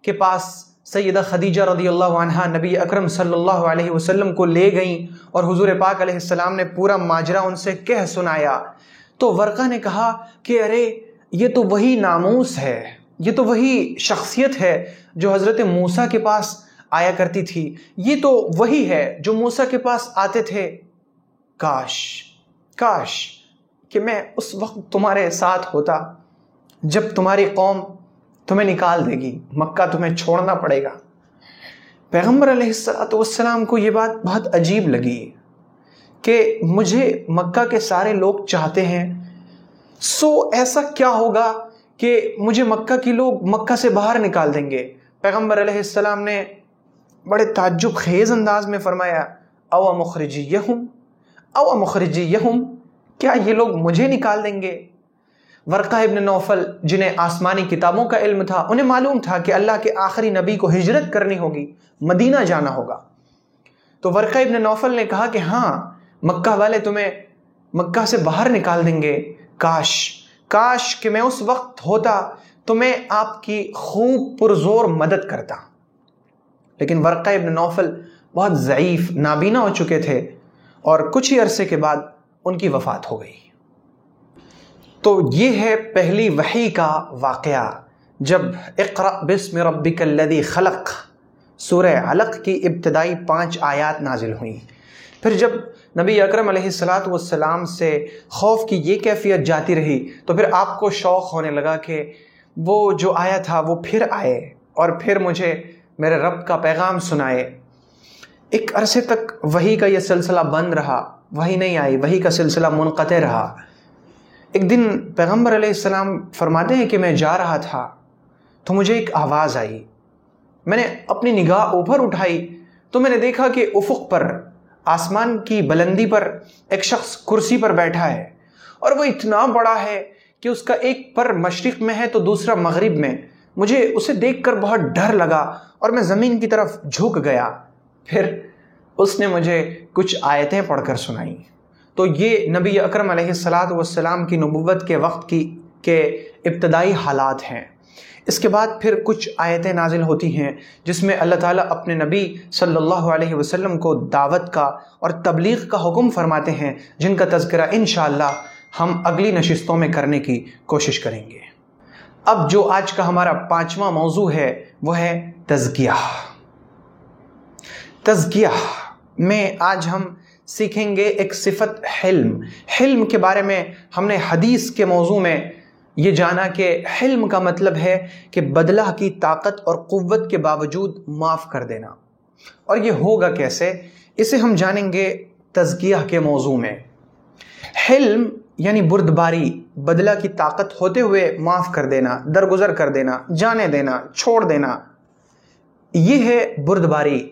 B: کے پاس سیدہ خدیجہ رضی اللہ عنہا نبی اکرم صلی اللہ علیہ وسلم کو لے گئیں اور حضور پاک علیہ السلام نے پورا ماجرا ان سے کہہ سنایا، تو ورقہ نے کہا کہ ارے یہ تو وہی ناموس ہے، یہ تو وہی شخصیت ہے جو حضرت موسیٰ کے پاس آیا کرتی تھی، یہ تو وہی ہے جو موسیٰ کے پاس آتے تھے۔ کاش کہ میں اس وقت تمہارے ساتھ ہوتا جب تمہاری قوم تمہیں نکال دے گی، مکہ تمہیں چھوڑنا پڑے گا۔ پیغمبر علیہ السلام کو یہ بات بہت عجیب لگی کہ مجھے مکہ کے سارے لوگ چاہتے ہیں، ایسا کیا ہوگا کہ مجھے مکہ کے لوگ مکہ سے باہر نکال دیں گے؟ پیغمبر علیہ السلام نے بڑے تعجب خیز انداز میں فرمایا او مخرجیہم، کیا یہ لوگ مجھے نکال دیں گے؟ ورقہ ابن نوفل جنہیں آسمانی کتابوں کا علم تھا، انہیں معلوم تھا کہ اللہ کے آخری نبی کو ہجرت کرنی ہوگی، مدینہ جانا ہوگا. تو ورقہ ابن نوفل نے کہا کہ ہاں، مکہ والے تمہیں مکہ سے باہر نکال دیں گے، کاش کہ میں اس وقت ہوتا تو میں آپ کی خوب پرزور مدد کرتا. لیکن ورقہ ابن نوفل بہت ضعیف نابینا ہو چکے تھے اور کچھ ہی عرصے کے بعد ان کی وفات ہو گئی. تو یہ ہے پہلی وحی کا واقعہ، جب اقرأ بسم ربک الذی خلق سورہ علق کی ابتدائی 5 آیات نازل ہوئیں. پھر جب نبی اکرم علیہ السلام سے خوف کی یہ کیفیت جاتی رہی تو پھر آپ کو شوق ہونے لگا کہ وہ جو آیا تھا وہ پھر آئے اور پھر مجھے میرے رب کا پیغام سنائے. ایک عرصے تک وحی کا یہ سلسلہ بند رہا، وحی نہیں آئی، وحی کا سلسلہ منقطع رہا. ایک دن پیغمبر علیہ السلام فرماتے ہیں کہ میں جا رہا تھا تو مجھے ایک آواز آئی. میں نے اپنی نگاہ اوپر اٹھائی تو میں نے دیکھا کہ افق پر، آسمان کی بلندی پر ایک شخص کرسی پر بیٹھا ہے اور وہ اتنا بڑا ہے کہ اس کا ایک پر مشرق میں ہے تو دوسرا مغرب میں. مجھے اسے دیکھ کر بہت ڈر لگا اور میں زمین کی طرف جھک گیا. پھر اس نے مجھے کچھ آیتیں پڑھ کر سنائیں. تو یہ نبی اکرم علیہ السلام کی نبوت کے وقت کے ابتدائی حالات ہیں. اس کے بعد پھر کچھ آیتیں نازل ہوتی ہیں جس میں اللہ تعالیٰ اپنے نبی صلی اللہ علیہ وسلم کو دعوت کا اور تبلیغ کا حکم فرماتے ہیں، جن کا تذکرہ انشاءاللہ ہم اگلی نشستوں میں کرنے کی کوشش کریں گے. اب جو آج کا ہمارا 5واں موضوع ہے وہ ہے تزکیہ. تزکیہ میں آج ہم سیکھیں گے ایک صفت حلم کے بارے میں. ہم نے حدیث کے موضوع میں یہ جانا کہ حلم کا مطلب ہے کہ بدلہ کی طاقت اور قوت کے باوجود معاف کر دینا. اور یہ ہوگا کیسے، اسے ہم جانیں گے تزکیہ کے موضوع میں. حلم یعنی بردباری، بدلہ کی طاقت ہوتے ہوئے معاف کر دینا، درگزر کر دینا، جانے دینا، چھوڑ دینا، یہ ہے بردباری.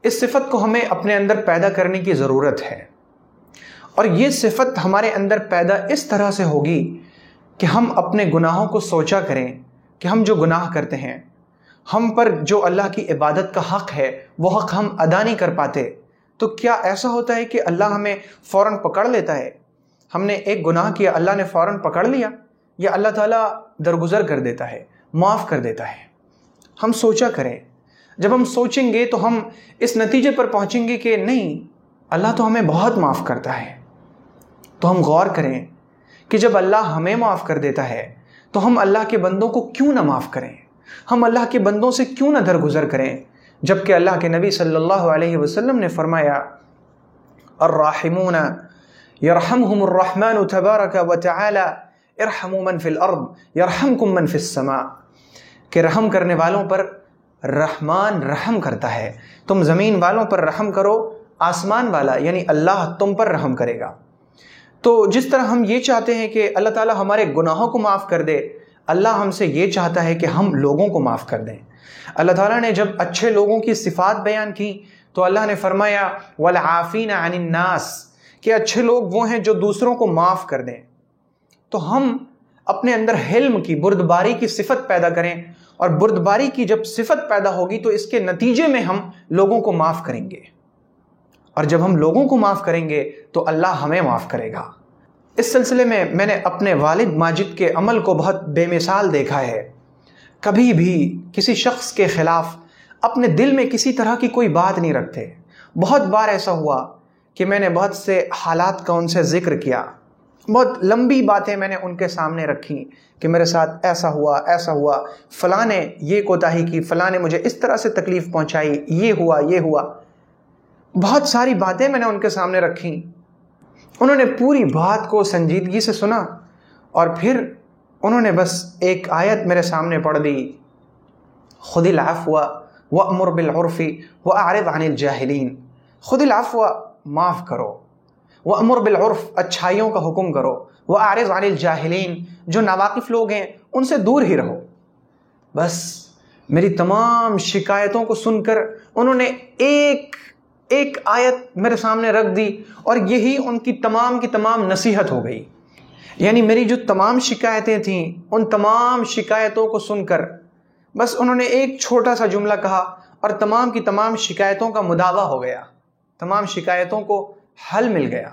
B: اس صفت کو ہمیں اپنے اندر پیدا کرنے کی ضرورت ہے، اور یہ صفت ہمارے اندر پیدا اس طرح سے ہوگی کہ ہم اپنے گناہوں کو سوچا کریں کہ ہم جو گناہ کرتے ہیں، ہم پر جو اللہ کی عبادت کا حق ہے وہ حق ہم ادا نہیں کر پاتے. تو کیا ایسا ہوتا ہے کہ اللہ ہمیں فوراً پکڑ لیتا ہے؟ ہم نے ایک گناہ کیا، اللہ نے فوراً پکڑ لیا، یا اللہ تعالیٰ درگزر کر دیتا ہے، معاف کر دیتا ہے؟ ہم سوچا کریں. جب ہم سوچیں گے تو ہم اس نتیجے پر پہنچیں گے کہ نہیں، اللہ تو ہمیں بہت معاف کرتا ہے. تو ہم غور کریں کہ جب اللہ ہمیں معاف کر دیتا ہے تو ہم اللہ کے بندوں کو کیوں نہ معاف کریں، ہم اللہ کے بندوں سے کیوں نہ درگزر کریں، جبکہ اللہ کے نبی صلی اللہ علیہ وسلم نے فرمایا الراحمون یرحمہم الرحمن تبارک وتعالی ارحموا من فی الارض یرحمکم من فی السماء، کہ رحم کرنے والوں پر رحمان رحم کرتا ہے، تم زمین والوں پر رحم کرو، آسمان والا یعنی اللہ تم پر رحم کرے گا. تو جس طرح ہم یہ چاہتے ہیں کہ اللہ تعالیٰ ہمارے گناہوں کو معاف کر دے، اللہ ہم سے یہ چاہتا ہے کہ ہم لوگوں کو معاف کر دیں. اللہ تعالیٰ نے جب اچھے لوگوں کی صفات بیان کی تو اللہ نے فرمایا والعافین عن الناس، کہ اچھے لوگ وہ ہیں جو دوسروں کو معاف کر دیں. تو ہم اپنے اندر حلم کی، بردباری کی صفت پیدا کریں، اور بردباری کی جب صفت پیدا ہوگی تو اس کے نتیجے میں ہم لوگوں کو معاف کریں گے، اور جب ہم لوگوں کو معاف کریں گے تو اللہ ہمیں معاف کرے گا. اس سلسلے میں میں نے اپنے والد ماجد کے عمل کو بہت بے مثال دیکھا ہے. کبھی بھی کسی شخص کے خلاف اپنے دل میں کسی طرح کی کوئی بات نہیں رکھتے. بہت بار ایسا ہوا کہ میں نے بہت سے حالات کا ان سے ذکر کیا، بہت لمبی باتیں میں نے ان کے سامنے رکھی کہ میرے ساتھ ایسا ہوا، فلاں نے یہ کوتاہی کی، فلاں نے مجھے اس طرح سے تکلیف پہنچائی، یہ ہوا. بہت ساری باتیں میں نے ان کے سامنے رکھی. انہوں نے پوری بات کو سنجیدگی سے سنا اور پھر انہوں نے بس ایک آیت میرے سامنے پڑھ دی، خذ العفو وأمر بالعرف وأعرض عن الجاہلین. خذ العفو، معاف کرو، وَأْمُرْ بِالْعُرْفِ اچھائیوں کا حکم کرو، وَأَعْرِضْ عَنِ الْجَاهِلِينَ جو ناواقف لوگ ہیں ان سے دور ہی رہو۔ بس میری تمام شکایتوں کو سن کر انہوں نے ایک آیت میرے سامنے رکھ دی اور یہی ان کی تمام نصیحت ہو گئی۔ یعنی میری جو تمام شکایتیں تھیں ان تمام شکایتوں کو سن کر بس انہوں نے ایک چھوٹا سا جملہ کہا اور تمام کی تمام شکایتوں کا مداوع ہو گیا، تمام شکایتوں کو حل مل گیا۔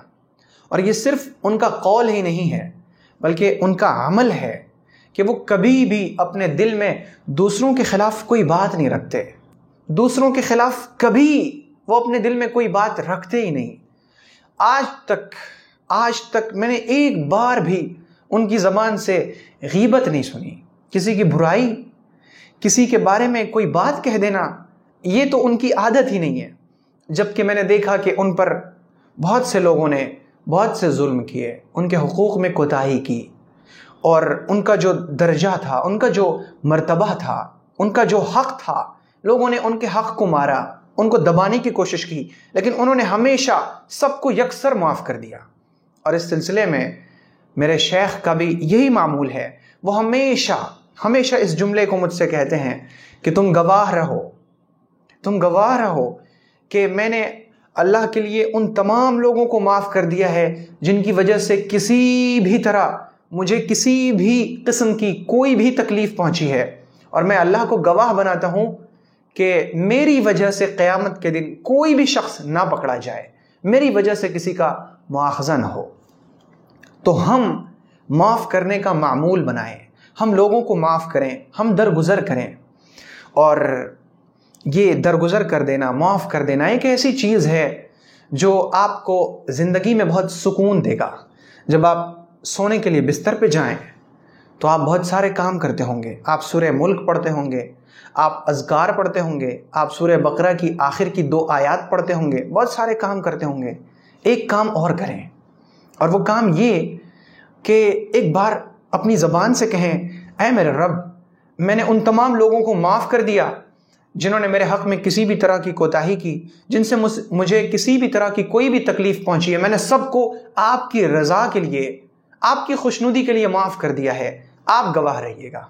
B: اور یہ صرف ان کا قول ہی نہیں ہے بلکہ ان کا عمل ہے کہ وہ کبھی بھی اپنے دل میں دوسروں کے خلاف کوئی بات نہیں رکھتے، دوسروں کے خلاف کبھی وہ اپنے دل میں کوئی بات رکھتے ہی نہیں۔ آج تک میں نے ایک بار بھی ان کی زبان سے غیبت نہیں سنی، کسی کی برائی، کسی کے بارے میں کوئی بات کہہ دینا، یہ تو ان کی عادت ہی نہیں ہے۔ جبکہ میں نے دیکھا کہ ان پر بہت سے لوگوں نے بہت سے ظلم کیے، ان کے حقوق میں کوتاہی کی، اور ان کا جو درجہ تھا، ان کا جو مرتبہ تھا، ان کا جو حق تھا، لوگوں نے ان کے حق کو مارا، ان کو دبانے کی کوشش کی، لیکن انہوں نے ہمیشہ سب کو یکسر معاف کر دیا۔ اور اس سلسلے میں میرے شیخ کا بھی یہی معمول ہے، وہ ہمیشہ اس جملے کو مجھ سے کہتے ہیں کہ تم گواہ رہو کہ میں نے اللہ کے لیے ان تمام لوگوں کو معاف کر دیا ہے جن کی وجہ سے کسی بھی طرح مجھے کسی بھی قسم کی کوئی بھی تکلیف پہنچی ہے، اور میں اللہ کو گواہ بناتا ہوں کہ میری وجہ سے قیامت کے دن کوئی بھی شخص نہ پکڑا جائے، میری وجہ سے کسی کا مواخذہ نہ ہو۔ تو ہم معاف کرنے کا معمول بنائیں، ہم لوگوں کو معاف کریں، ہم درگزر کریں۔ اور یہ درگزر کر دینا، معاف کر دینا ایک ایسی چیز ہے جو آپ کو زندگی میں بہت سکون دے گا۔ جب آپ سونے کے لیے بستر پہ جائیں تو آپ بہت سارے کام کرتے ہوں گے، آپ سورہ ملک پڑھتے ہوں گے، آپ اذکار پڑھتے ہوں گے، آپ سورہ بقرہ کی آخر کی 2 آیات پڑھتے ہوں گے، بہت سارے کام کرتے ہوں گے۔ ایک کام اور کریں، اور وہ کام یہ کہ ایک بار اپنی زبان سے کہیں، اے میرے رب، میں نے ان تمام لوگوں کو معاف کر دیا جنہوں نے میرے حق میں کسی بھی طرح کی کوتاہی کی، جن سے مجھے کسی بھی طرح کی کوئی بھی تکلیف پہنچی ہے، میں نے سب کو آپ کی رضا کے لیے، آپ کی خوشنودی کے لیے معاف کر دیا ہے۔ آپ گواہ رہیے گا۔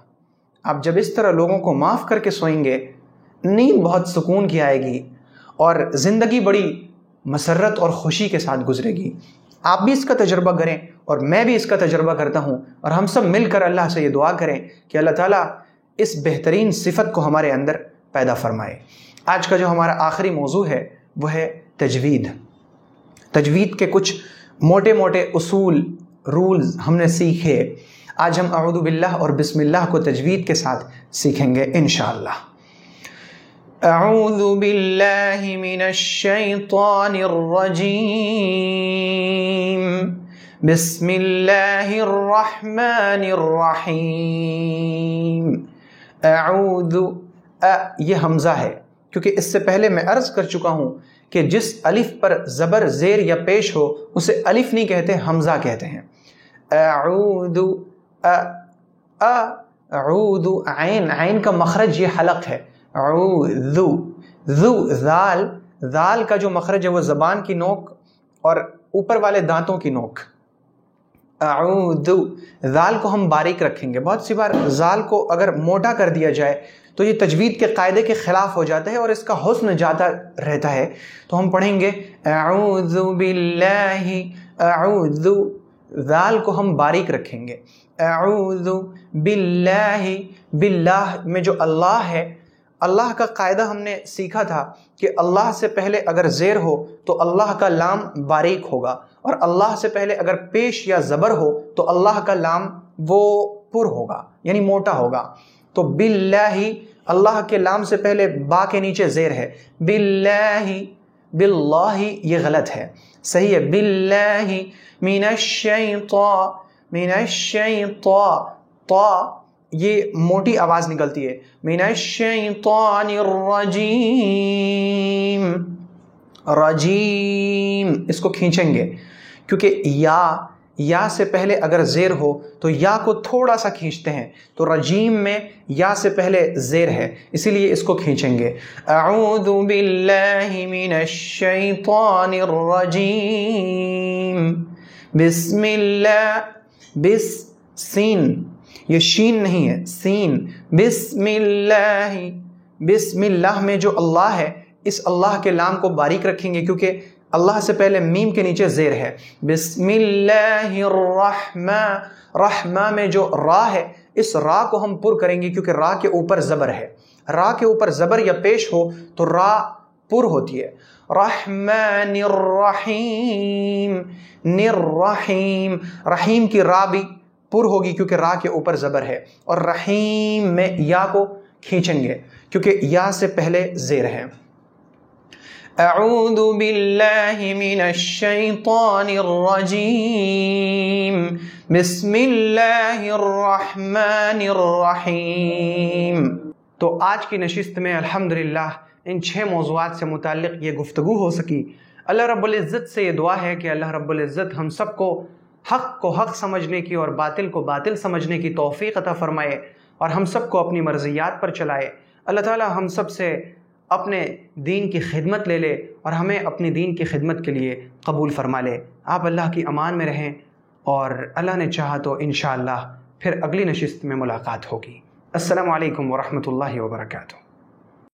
B: آپ جب اس طرح لوگوں کو معاف کر کے سوئیں گے، نیند بہت سکون کی آئے گی اور زندگی بڑی مسرت اور خوشی کے ساتھ گزرے گی۔ آپ بھی اس کا تجربہ کریں اور میں بھی اس کا تجربہ کرتا ہوں، اور ہم سب مل کر اللہ سے یہ دعا کریں کہ اللہ تعالیٰ اس بہترین صفت کو ہمارے اندر پیدا فرمائے۔ آج کا جو ہمارا آخری موضوع ہے وہ ہے تجوید۔ تجوید کے کچھ موٹے اصول، رولز ہم نے سیکھے۔ آج ہم اعوذ باللہ اور بسم اللہ کو تجوید کے ساتھ سیکھیں گے انشاءاللہ۔ اعوذ باللہ من الشیطان الرجیم، بسم اللہ الرحمن الرحیم۔ اعوذ، یہ حمزہ ہے، کیونکہ اس سے پہلے میں عرض کر چکا ہوں کہ جس الف پر زبر زیر یا پیش ہو اسے الف نہیں کہتے، حمزہ کہتے ہیں۔ اعوذ، اعوذ، عین کا مخرج یہ حلق ہے، اعوذ، ذو، ذال کا جو مخرج ہے وہ زبان کی نوک اور اوپر والے دانتوں کی نوک۔ اعوذ، ذال کو ہم باریک رکھیں گے۔ بہت سی بار ذال کو اگر موٹا کر دیا جائے تو یہ تجوید کے قاعدے کے خلاف ہو جاتا ہے اور اس کا حسن جاتا رہتا ہے۔ تو ہم پڑھیں گے اعوذ باللہ، اعوذ، ذال کو ہم باریک رکھیں گے۔ اعوذ باللہ، باللہ میں جو اللہ ہے، اللہ کا قاعدہ ہم نے سیکھا تھا کہ اللہ سے پہلے اگر زیر ہو تو اللہ کا لام باریک ہوگا، اور اللہ سے پہلے اگر پیش یا زبر ہو تو اللہ کا لام وہ پر ہوگا، یعنی موٹا ہوگا۔ تو باللہ، اللہ کے لام سے پہلے با کے نیچے زیر ہے۔ باللہ، باللہ یہ غلط ہے، صحیح ہے باللہ من الشیطان، من الشیطان، طا یہ موٹی آواز نکلتی ہے، من الشیطان الرجیم، رجیم اس کو کھینچیں گے کیونکہ یا سے پہلے اگر زیر ہو تو یا کو تھوڑا سا کھینچتے ہیں، تو رجیم میں یا سے پہلے زیر ہے، اسی لیے اس کو کھینچیں گے۔ اعوذ باللہ من الشیطان الرجیم، بسم اللہ، سین، یہ شین نہیں ہے، سین، بسم اللہ، بسم اللہ میں جو اللہ ہے اس اللہ کے لام کو باریک رکھیں گے کیونکہ اللہ سے پہلے میم کے نیچے زیر ہے۔ بسم اللہ الرحمن، رحمہ میں جو را ہے اس را کو ہم پر کریں گے کیونکہ را کے اوپر زبر ہے، را کے اوپر زبر یا پیش ہو تو را پر ہوتی ہے۔ رحمن الرحیم، نررحیم، رحیم کی را بھی پر ہوگی کیونکہ را کے اوپر زبر ہے، اور رحیم میں یا کو کھینچیں گے کیونکہ یا سے پہلے زیر ہے۔ اعوذ باللہ من الشیطان الرجیم، بسم اللہ الرحمن الرحیم۔ تو آج کی نشست میں الحمدللہ ان 6 موضوعات سے متعلق یہ گفتگو ہو سکی۔ اللہ رب العزت سے یہ دعا ہے کہ اللہ رب العزت ہم سب کو حق سمجھنے کی اور باطل کو باطل سمجھنے کی توفیق عطا فرمائے اور ہم سب کو اپنی مرضیات پر چلائے۔ اللہ تعالی ہم سب سے اپنے دین کی خدمت لے لے اور ہمیں اپنی دین کی خدمت کے لیے قبول فرما لے۔ آپ اللہ کی امان میں رہیں اور اللہ نے چاہا تو انشاءاللہ پھر اگلی نشست میں ملاقات ہوگی۔ السلام علیکم ورحمۃ اللہ وبرکاتہ۔